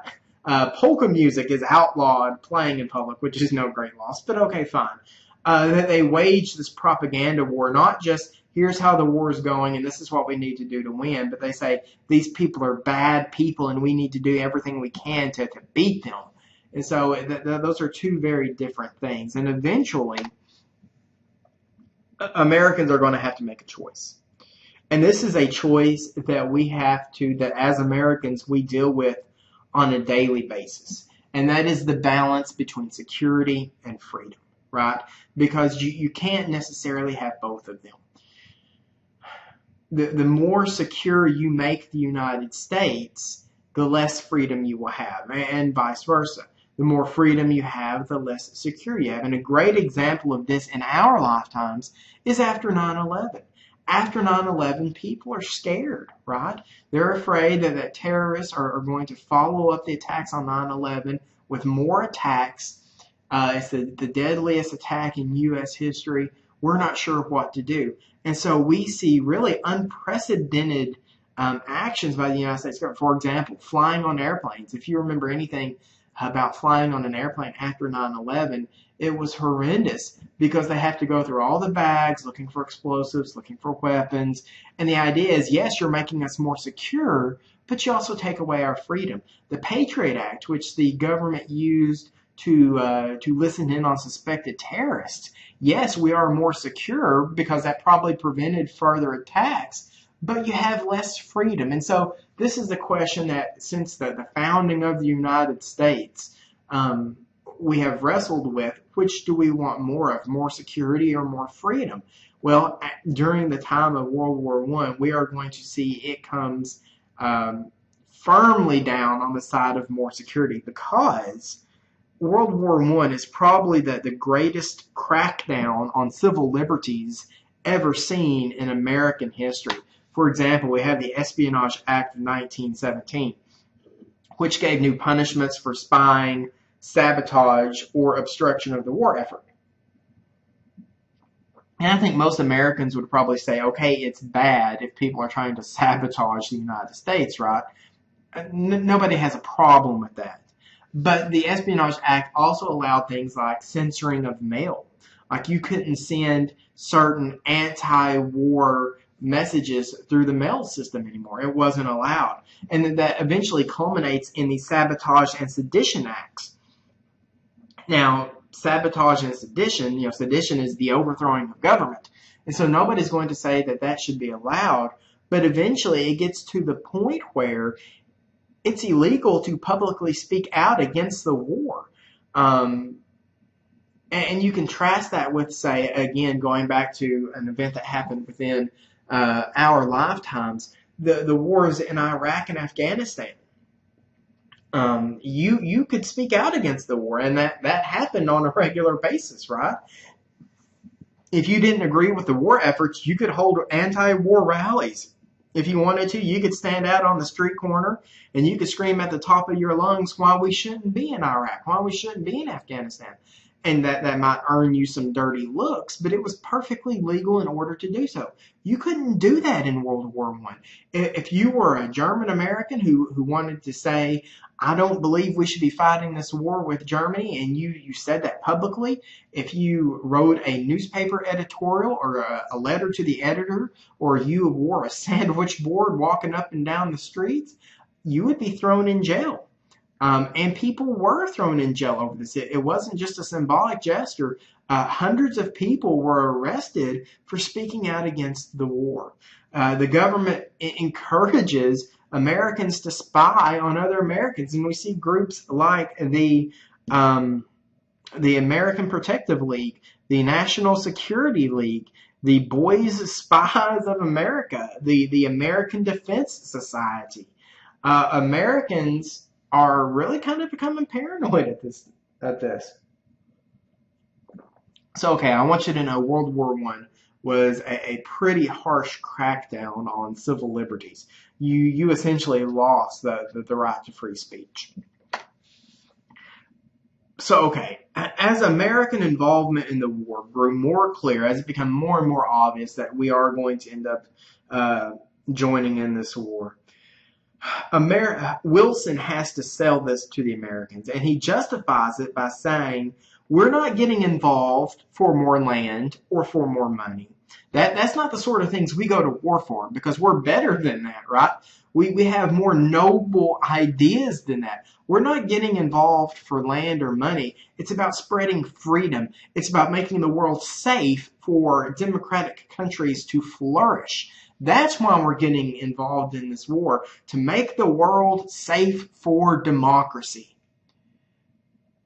Polka music is outlawed playing in public, which is no great loss, but okay, fine. That they wage this propaganda war, not just here's how the war is going and this is what we need to do to win, but they say these people are bad people and we need to do everything we can to beat them. And so those are two very different things. And eventually, Americans are going to have to make a choice. And this is a choice that we have to, that as Americans, we deal with on a daily basis. And that is the balance between security and freedom, right? Because you can't necessarily have both of them. The more secure you make the United States, the less freedom you will have, and vice versa. The more freedom you have, the less secure you have. And a great example of this in our lifetimes is after 9/11. After 9/11, people are scared, right? They're afraid that terrorists are going to follow up the attacks on 9/11 with more attacks. It's the deadliest attack in U.S. history. We're not sure what to do. And so we see really unprecedented actions by the United States government. For example, flying on airplanes. If you remember anything about flying on an airplane after 9/11, it was horrendous because they have to go through all the bags looking for explosives, looking for weapons. And the idea is, yes, you're making us more secure, but you also take away our freedom. The Patriot Act, which the government used to listen in on suspected terrorists, yes, we are more secure because that probably prevented further attacks, but you have less freedom. And so this is the question that since the founding of the United States, we have wrestled with, which do we want more of, more security or more freedom? Well, during the time of World War I, we are going to see it comes firmly down on the side of more security because World War I is probably the greatest crackdown on civil liberties ever seen in American history. For example, we have the Espionage Act of 1917, which gave new punishments for spying, sabotage, or obstruction of the war effort. And I think most Americans would probably say, okay, it's bad if people are trying to sabotage the United States, right? Nobody has a problem with that. But the Espionage Act also allowed things like censoring of mail. Like you couldn't send certain anti-war messages through the mail system anymore. It wasn't allowed. And that eventually culminates in the Sabotage and Sedition Acts. Now, sabotage and sedition, sedition is the overthrowing of government. And so nobody's going to say that that should be allowed. But eventually it gets to the point where it's illegal to publicly speak out against the war. And you contrast that with, say, again, going back to an event that happened within our lifetimes, the wars in Iraq and Afghanistan. You could speak out against the war, and that happened on a regular basis, right? If you didn't agree with the war efforts, you could hold anti-war rallies. If you wanted to, you could stand out on the street corner and you could scream at the top of your lungs why we shouldn't be in Iraq, why we shouldn't be in Afghanistan. And that might earn you some dirty looks, but it was perfectly legal in order to do so. You couldn't do that in World War I. If you were a German American who wanted to say, I don't believe we should be fighting this war with Germany, and you said that publicly, if you wrote a newspaper editorial or a letter to the editor, or you wore a sandwich board walking up and down the streets, you would be thrown in jail. And people were thrown in jail over this. It wasn't just a symbolic gesture. Hundreds of people were arrested for speaking out against the war. The government encourages Americans to spy on other Americans. And we see groups like the the American Protective League, the National Security League, the Boys Spies of America, the American Defense Society. Americans are really kind of becoming paranoid at this. So, okay, I want you to know World War I was a pretty harsh crackdown on civil liberties. You essentially lost the right to free speech. So, okay, as American involvement in the war grew more clear, as it became more and more obvious that we are going to end up joining in this war, Wilson has to sell this to the Americans, and he justifies it by saying, we're not getting involved for more land or for more money. That's not the sort of things we go to war for, because we're better than that, right? We have more noble ideas than that. We're not getting involved for land or money. It's about spreading freedom. It's about making the world safe for democratic countries to flourish. That's why we're getting involved in this war, to make the world safe for democracy.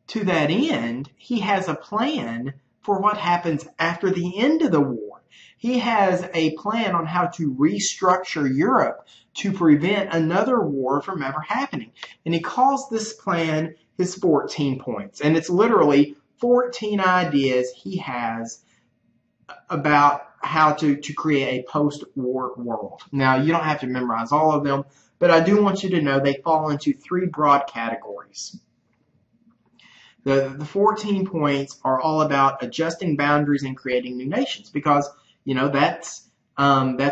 To that end, he has a plan for what happens after the end of the war. He has a plan on how to restructure Europe to prevent another war from ever happening. And he calls this plan his 14 points. And it's literally 14 ideas he has about how to create a post-war world. Now, you don't have to memorize all of them, but I do want you to know they fall into three broad categories. The 14 points are all about adjusting boundaries and creating new nations, because that's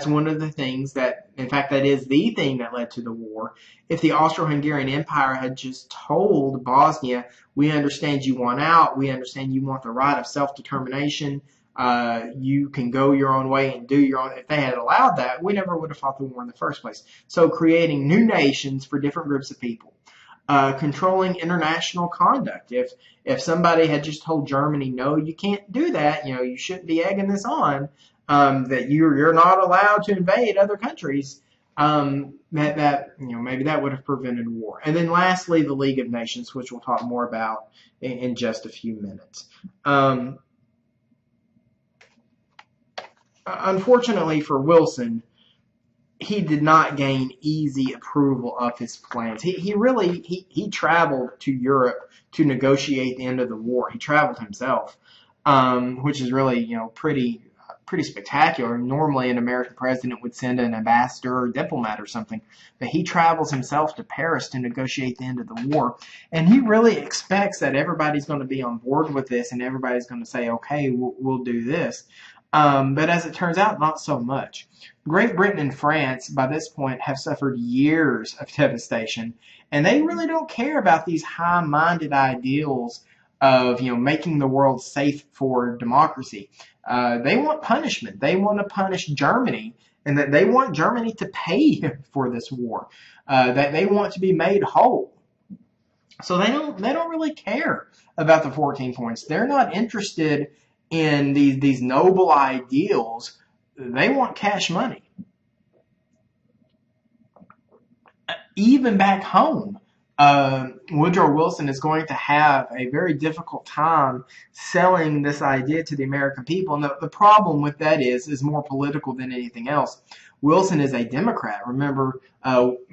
one of the things that, in fact, that is the thing that led to the war. If the Austro-Hungarian Empire had just told Bosnia, we understand you want out, we understand you want the right of self-determination, you can go your own way and do your own, if they had allowed that, we never would have fought the war in the first place. So creating new nations for different groups of people. Controlling international conduct. If somebody had just told Germany, no, you can't do that, you shouldn't be egging this on, that you're not allowed to invade other countries, maybe that would have prevented war. And then lastly, the League of Nations, which we'll talk more about in just a few minutes. Unfortunately for Wilson, he did not gain easy approval of his plans. He traveled to Europe to negotiate the end of the war. He traveled himself, which is really, pretty spectacular. Normally, an American president would send an ambassador or diplomat or something, but he travels himself to Paris to negotiate the end of the war. And he really expects that everybody's going to be on board with this and everybody's going to say, okay, we'll do this. But as it turns out, not so much. Great Britain and France, by this point, have suffered years of devastation, and they really don't care about these high-minded ideals of, making the world safe for democracy. They want punishment. They want to punish Germany, and that they want Germany to pay for this war. That they want to be made whole. So they don't really care about the 14 points. They're not interested in these noble ideals. They want cash money. Even back home, Woodrow Wilson is going to have a very difficult time selling this idea to the American people. And the problem with that is more political than anything else. Wilson is a Democrat, remember,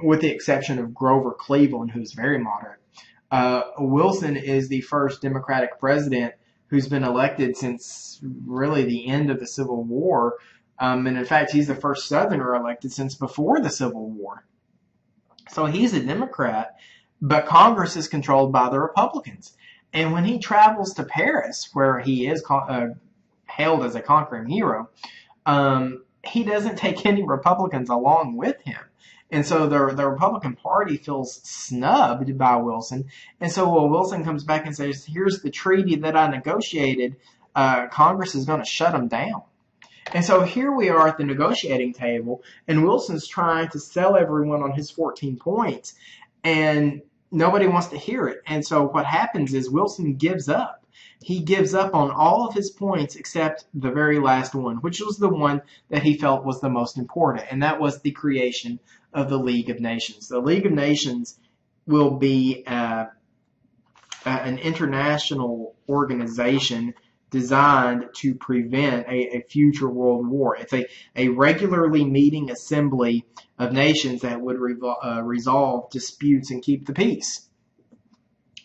with the exception of Grover Cleveland, who's very moderate. Wilson is the first Democratic president who's been elected since really the end of the Civil War. And in fact, he's the first Southerner elected since before the Civil War. So he's a Democrat, but Congress is controlled by the Republicans. And when he travels to Paris, where he is hailed as a conquering hero, he doesn't take any Republicans along with him. And so the Republican Party feels snubbed by Wilson. And so when Wilson comes back and says, here's the treaty that I negotiated, Congress is going to shut him down. And so here we are at the negotiating table, and Wilson's trying to sell everyone on his 14 points, and nobody wants to hear it. And so what happens is Wilson gives up. He gives up on all of his points except the very last one, which was the one that he felt was the most important, and that was the creation of the League of Nations. The League of Nations will be a an international organization designed to prevent a future world war. It's a regularly meeting assembly of nations that would resolve disputes and keep the peace.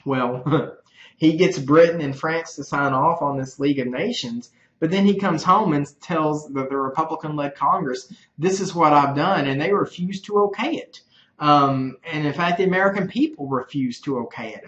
Well, he gets Britain and France to sign off on this League of Nations, but then he comes home and tells the Republican-led Congress, this is what I've done, and they refuse to okay it. And in fact, the American people refuse to okay it.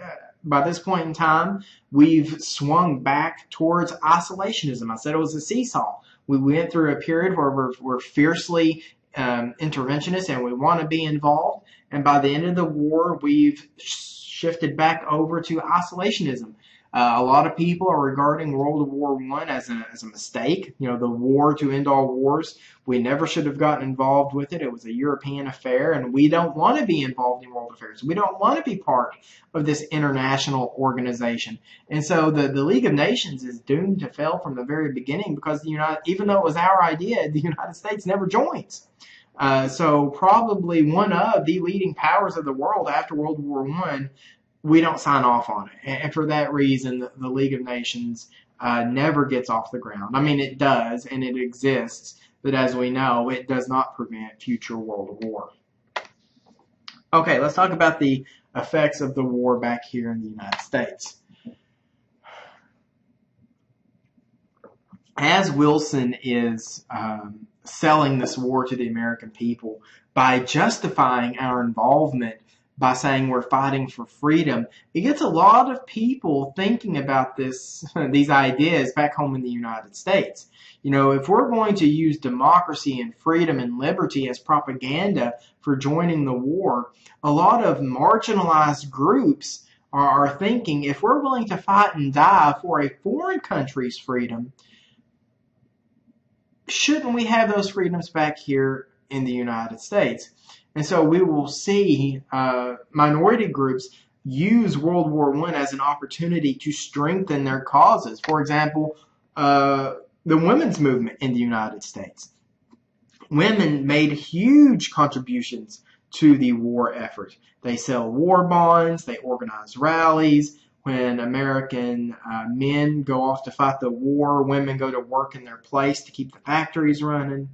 By this point in time, we've swung back towards isolationism. I said it was a seesaw. We went through a period where we're fiercely interventionist and we want to be involved. And by the end of the war, we've shifted back over to isolationism. A lot of people are regarding World War I as a mistake. You know, the war to end all wars. We never should have gotten involved with it. It was a European affair, and we don't want to be involved in world affairs. We don't want to be part of this international organization. And so the League of Nations is doomed to fail from the very beginning because even though it was our idea, the United States never joins. So probably one of the leading powers of the world after World War I, we don't sign off on it. And for that reason, the League of Nations never gets off the ground. I mean, it does, and it exists, but as we know, it does not prevent future world war. Okay, let's talk about the effects of the war back here in the United States. As Wilson is selling this war to the American people by justifying our involvement by saying we're fighting for freedom, it gets a lot of people thinking about these ideas back home in the United States. You know, if we're going to use democracy and freedom and liberty as propaganda for joining the war, a lot of marginalized groups are thinking if we're willing to fight and die for a foreign country's freedom, shouldn't we have those freedoms back here in the United States? And so we will see minority groups use World War I as an opportunity to strengthen their causes. For example, the women's movement in the United States. Women made huge contributions to the war effort. They sell war bonds, they organize rallies. When American men go off to fight the war, women go to work in their place to keep the factories running.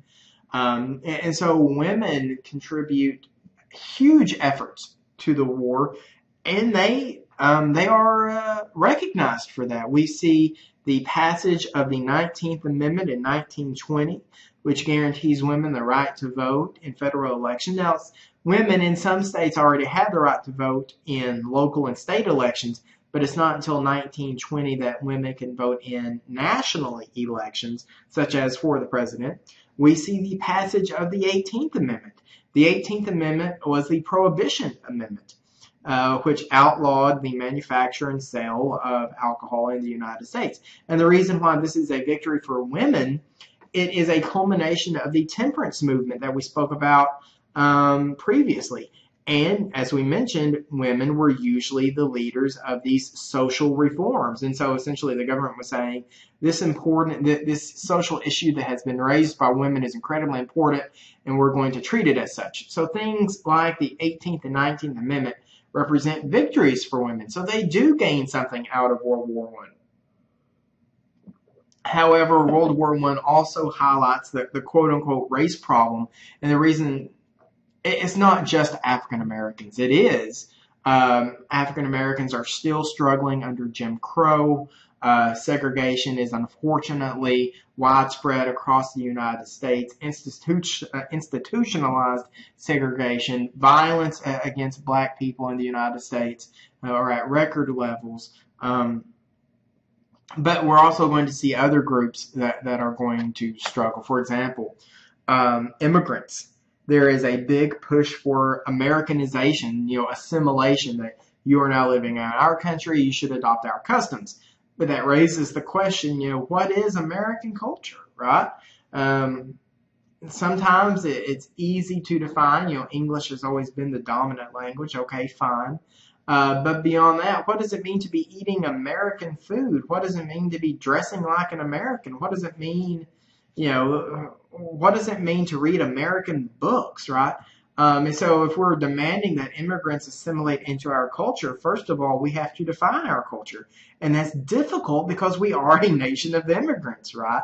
And so women contribute huge efforts to the war, and they are recognized for that. We see the passage of the 19th Amendment in 1920, which guarantees women the right to vote in federal elections. Now, women in some states already had the right to vote in local and state elections, but it's not until 1920 that women can vote in national elections, such as for the president. We see the passage of the 18th Amendment. The 18th Amendment was the Prohibition Amendment, which outlawed the manufacture and sale of alcohol in the United States. And the reason why this is a victory for women, it is a culmination of the temperance movement that we spoke about previously. And as we mentioned, women were usually the leaders of these social reforms. And so essentially the government was saying this social issue that has been raised by women is incredibly important, and we're going to treat it as such. So things like the 18th and 19th Amendment represent victories for women. So they do gain something out of World War I. However, World War I also highlights the quote-unquote race problem, and the reason it's not just African Americans. It is. African Americans are still struggling under Jim Crow. Segregation is unfortunately widespread across the United States. Institutionalized segregation, violence against black people in the United States are at record levels. But we're also going to see other groups that are going to struggle. For example, immigrants. There is a big push for Americanization, assimilation, that you are now living in our country, you should adopt our customs. But that raises the question, what is American culture, right? Sometimes it's easy to define. English has always been the dominant language. Okay, fine. But beyond that, what does it mean to be eating American food? What does it mean to be dressing like an American? What does it mean, what does it mean to read American books, right? And so if we're demanding that immigrants assimilate into our culture, first of all, we have to define our culture. And that's difficult because we are a nation of immigrants, right?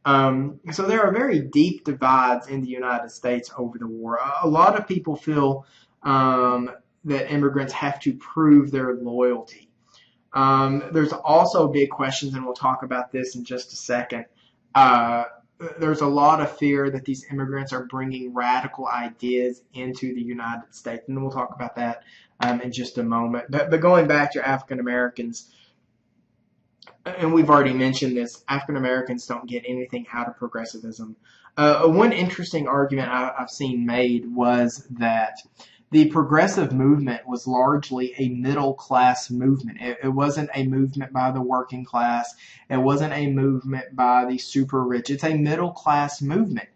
So there are very deep divides in the United States over the war. A lot of people feel that immigrants have to prove their loyalty. There's also big questions, and we'll talk about this in just a second. Uh, there's a lot of fear that these immigrants are bringing radical ideas into the United States, and we'll talk about that in just a moment. But going back to African Americans, and we've already mentioned this, African Americans don't get anything out of progressivism. One interesting argument I've seen made was that the progressive movement was largely a middle class movement. It wasn't a movement by the working class. It wasn't a movement by the super rich. It's a middle class movement.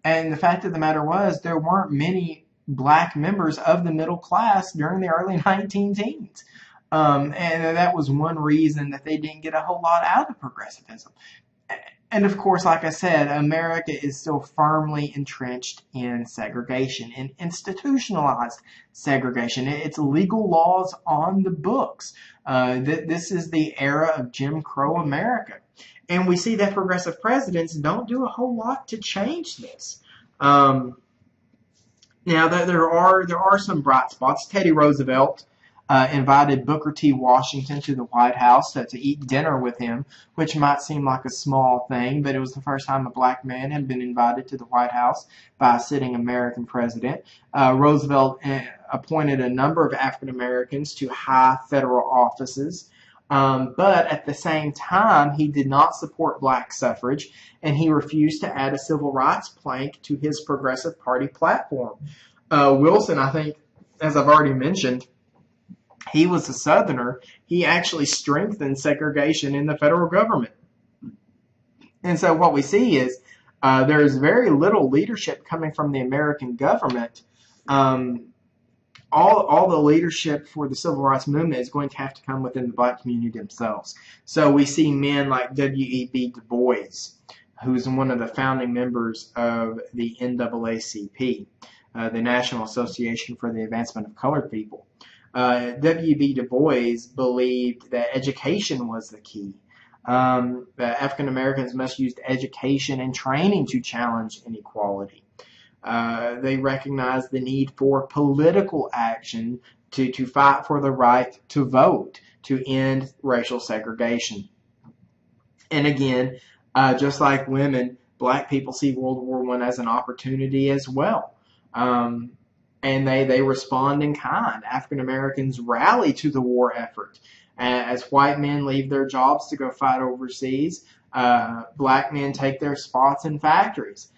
And the fact of the matter was, there weren't many black members of the middle class during the early 19 teens. And that was one reason that they didn't get a whole lot out of progressivism. And of course, like I said, America is still firmly entrenched in segregation, in institutionalized segregation. It's legal laws on the books. This is the era of Jim Crow America. And we see that progressive presidents don't do a whole lot to change this. Now, there are some bright spots. Teddy Roosevelt invited Booker T. Washington to the White House to eat dinner with him, which might seem like a small thing, but it was the first time a black man had been invited to the White House by a sitting American president. Roosevelt appointed a number of African Americans to high federal offices. But at the same time, he did not support black suffrage, and he refused to add a civil rights plank to his Progressive Party platform. Wilson, I think, as I've already mentioned, he was a Southerner. He actually strengthened segregation in the federal government. And so what we see is there is very little leadership coming from the American government. All the leadership for the civil rights movement is going to have to come within the black community themselves. So we see men like W.E.B. Du Bois, who's one of the founding members of the NAACP, the National Association for the Advancement of Colored People. W.B. Du Bois believed that education was the key. That African Americans must use education and training to challenge inequality. They recognized the need for political action to fight for the right to vote, to end racial segregation. And again, just like women, black people see World War I as an opportunity as well. And they respond in kind. African Americans rally to the war effort. As white men leave their jobs to go fight overseas, black men take their spots in factories.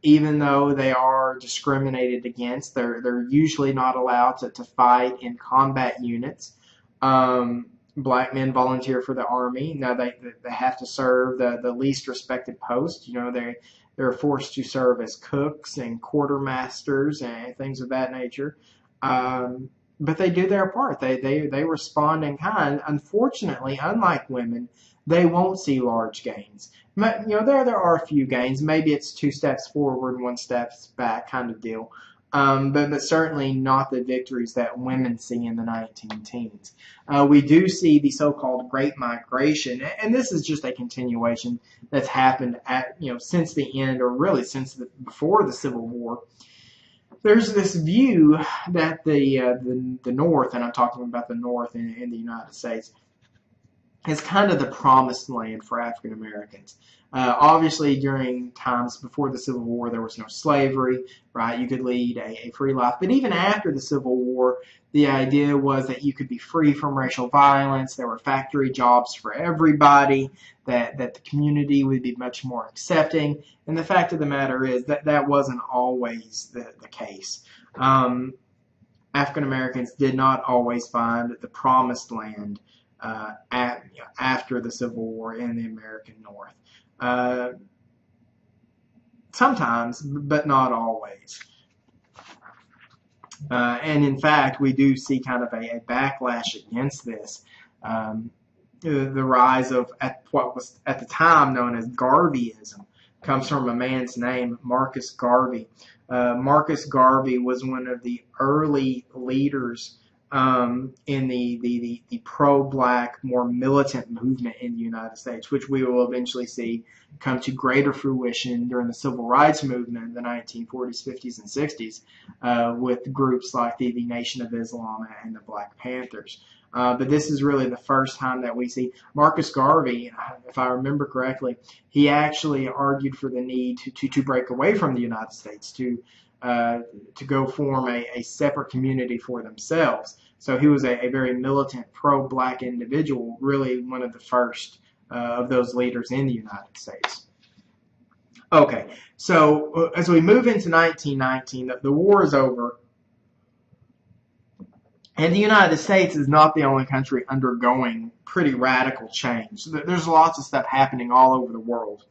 Even though they are discriminated against, they're usually not allowed to fight in combat units. Black men volunteer for the army. Now they have to serve the least respected post. They're forced to serve as cooks and quartermasters and things of that nature. But they do their part. They respond in kind. Unfortunately, unlike women, they won't see large gains. But, there are a few gains. Maybe it's 2 steps forward, 1 step back kind of deal. But certainly not the victories that women see in the 19 teens. We do see the so-called Great Migration, and this is just a continuation that's happened since the end, or really before the Civil War. There's this view that the North, and I'm talking about the North in the United States, is kind of the promised land for African Americans. Obviously, during times before the Civil War, there was no slavery, right? You could lead a free life. But even after the Civil War, the idea was that you could be free from racial violence. There were factory jobs for everybody, that the community would be much more accepting. And the fact of the matter is that wasn't always the case. African Americans did not always find the promised land after the Civil War in the American North. Sometimes, but not always. And in fact, we do see kind of a backlash against this. The rise of what was at the time known as Garveyism. comes from a man's name, Marcus Garvey. Marcus Garvey was one of the early leaders in the pro-black, more militant movement in the United States, which we will eventually see come to greater fruition during the Civil Rights Movement in the 1940s, 50s, and 60s with groups like the Nation of Islam and the Black Panthers. But this is really the first time that we see Marcus Garvey, if I remember correctly, he actually argued for the need to break away from the United States, to go form a separate community for themselves. So he was a very militant, pro-black individual, really one of the first of those leaders in the United States. Okay, so as we move into 1919, the war is over. And the United States is not the only country undergoing pretty radical change. There's lots of stuff happening all over the world.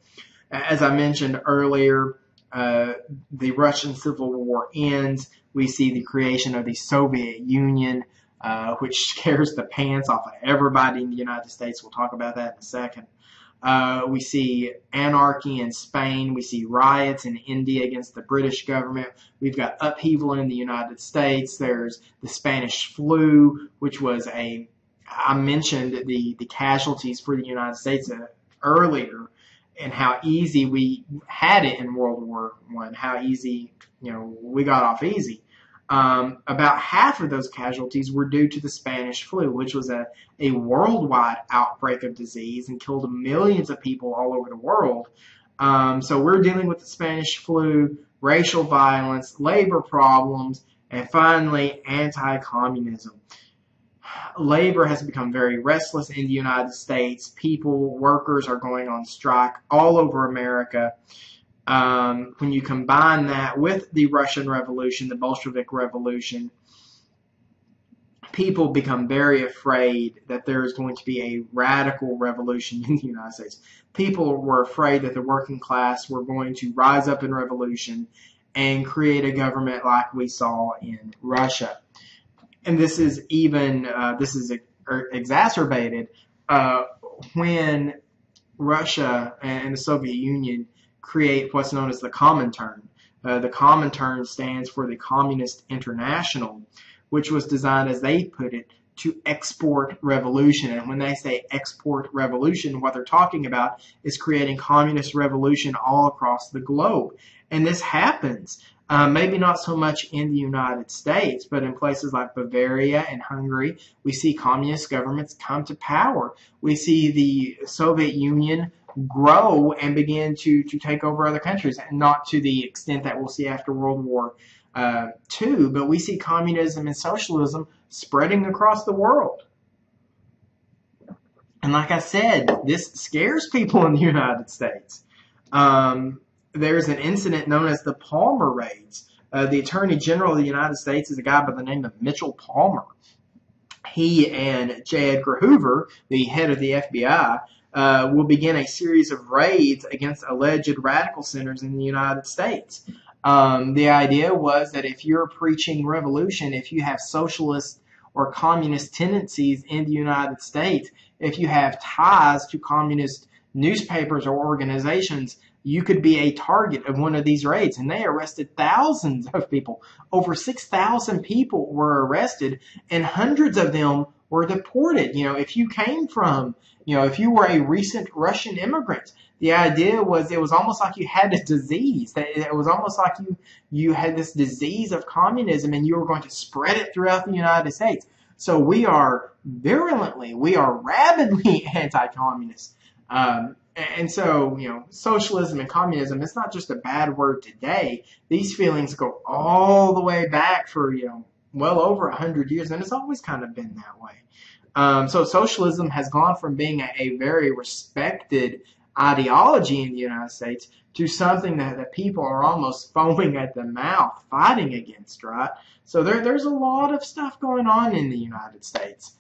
As I mentioned earlier, the Russian Civil War ends. We see the creation of the Soviet Union, which scares the pants off of everybody in the United States. We'll talk about that in a second. We see anarchy in Spain. We see riots in India against the British government. We've got upheaval in the United States. There's the Spanish flu, which was I mentioned the casualties for the United States earlier, and how easy we had it in World War I, how easy, we got off easy. About half of those casualties were due to the Spanish flu, which was a worldwide outbreak of disease and killed millions of people all over the world. So we're dealing with the Spanish flu, racial violence, labor problems, and finally, anti-communism. Labor has become very restless in the United States. Workers are going on strike all over America. When you combine that with the Russian Revolution, the Bolshevik Revolution, people become very afraid that there is going to be a radical revolution in the United States. People were afraid that the working class were going to rise up in revolution and create a government like we saw in Russia. And this is exacerbated when Russia and the Soviet Union create what's known as the Comintern. The Comintern stands for the Communist International, which was designed, as they put it, to export revolution. And when they say export revolution, what they're talking about is creating communist revolution all across the globe. And this happens, maybe not so much in the United States, but in places like Bavaria and Hungary, we see communist governments come to power. We see the Soviet Union grow and begin to take over other countries, and not to the extent that we'll see after World War II, but we see communism and socialism spreading across the world. And like I said, this scares people in the United States. There's an incident known as the Palmer Raids. The Attorney General of the United States is a guy by the name of Mitchell Palmer. He and J. Edgar Hoover, the head of the FBI, will begin a series of raids against alleged radical centers in the United States. The idea was that if you're preaching revolution, if you have socialist or communist tendencies in the United States, if you have ties to communist newspapers or organizations, you could be a target of one of these raids. And they arrested thousands of people. Over 6,000 people were arrested, and hundreds of them were deported. If you came from, if you were a recent Russian immigrant, the idea was it was almost like you had a disease. It was almost like you had this disease of communism, and you were going to spread it throughout the United States. So we are rabidly anti-communist. And so, socialism and communism, it's not just a bad word today. These feelings go all the way back for, well over 100 years, and it's always kind of been that way. So socialism has gone from being a very respected ideology in the United States to something that people are almost foaming at the mouth, fighting against, right? So there's a lot of stuff going on in the United States.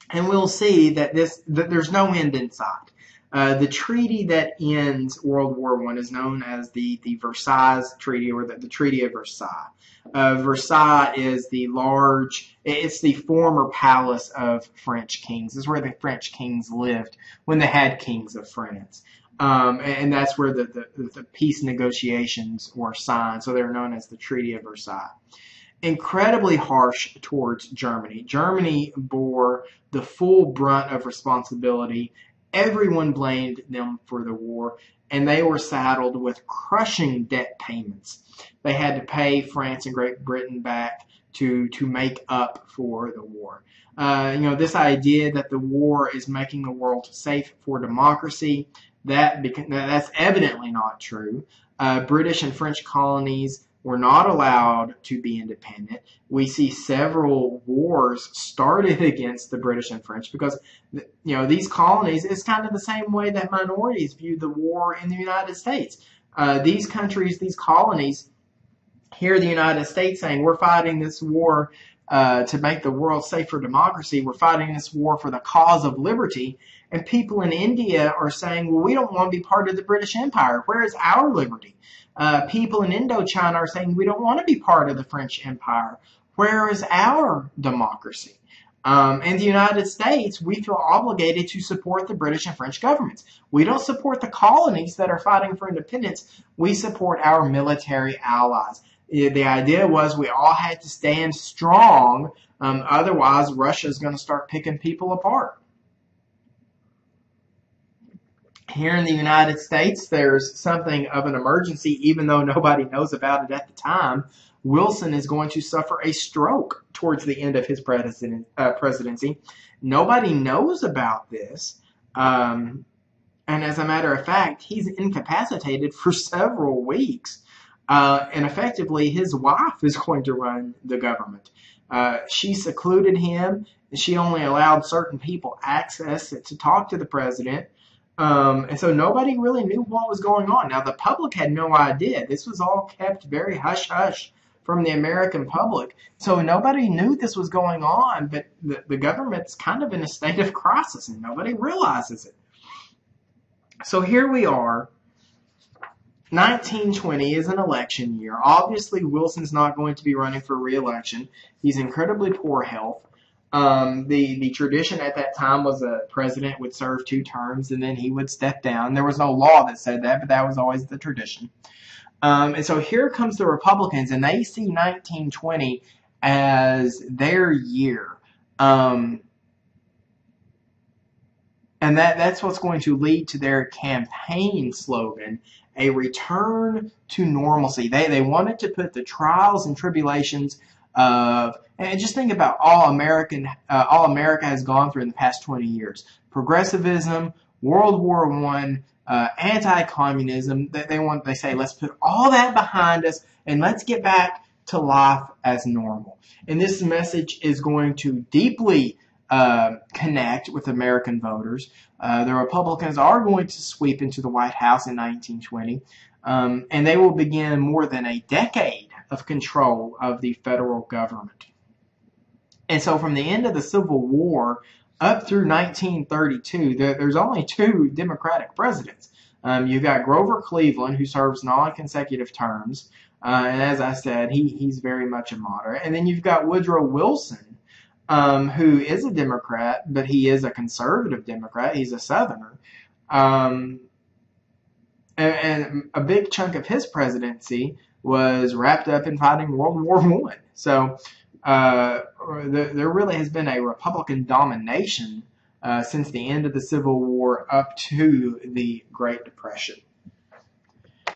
And we'll see that there's no end in sight. The treaty that ends World War I is known as the Versailles Treaty, or the Treaty of Versailles. Versailles is it's the former palace of French kings. This is where the French kings lived when they had kings of France. And that's where the peace negotiations were signed. So they're known as the Treaty of Versailles. Incredibly harsh towards Germany. Germany bore the full brunt of responsibility. Everyone blamed them for the war, and they were saddled with crushing debt payments. They had to pay France and Great Britain back to make up for the war. This idea that the war is making the world safe for democracy, that's evidently not true. British and French colonies were not allowed to be independent. We see several wars started against the British and French because, these colonies, it's kind of the same way that minorities viewed the war in the United States. These countries, these colonies, hear the United States saying, we're fighting this war to make the world safe for democracy. We're fighting this war for the cause of liberty. And people in India are saying, well, we don't want to be part of the British Empire. Where is our liberty? People in Indochina are saying, we don't want to be part of the French Empire. Where is our democracy? In the United States, we feel obligated to support the British and French governments. We don't support the colonies that are fighting for independence. We support our military allies. The idea was we all had to stand strong, otherwise Russia's going to start picking people apart. Here in the United States, there's something of an emergency, even though nobody knows about it at the time. Wilson is going to suffer a stroke towards the end of his presidency. Nobody knows about this. And as a matter of fact, he's incapacitated for several weeks. And effectively, his wife is going to run the government. She secluded him. She only allowed certain people access to talk to the president. And so nobody really knew what was going on. Now, the public had no idea. This was all kept very hush-hush from the American public. So nobody knew this was going on, but the government's kind of in a state of crisis, and nobody realizes it. So here we are. 1920 is an election year. Obviously, Wilson's not going to be running for re-election. He's in incredibly poor health. The tradition at that time was a president would serve 2 terms and then he would step down. There was no law that said that, but that was always the tradition. And so here comes the Republicans, and they see 1920 as their year. And that's what's going to lead to their campaign slogan, a return to normalcy. They wanted to put the trials and tribulations of, and just think about all America has gone through in the past 20 years. Progressivism, World War I, anti-communism. They say, let's put all that behind us and let's get back to life as normal. And this message is going to deeply connect with American voters. The Republicans are going to sweep into the White House in 1920, and they will begin more than a decade of control of the federal government. And so from the end of the Civil War up through 1932, there's only 2 Democratic presidents. You've got Grover Cleveland, who serves non-consecutive terms, and as I said, he's very much a moderate. And then you've got Woodrow Wilson, who is a Democrat, but he is a conservative Democrat. He's a Southerner. And a big chunk of his presidency was wrapped up in fighting World War I. So there really has been a Republican domination since the end of the Civil War up to the Great Depression.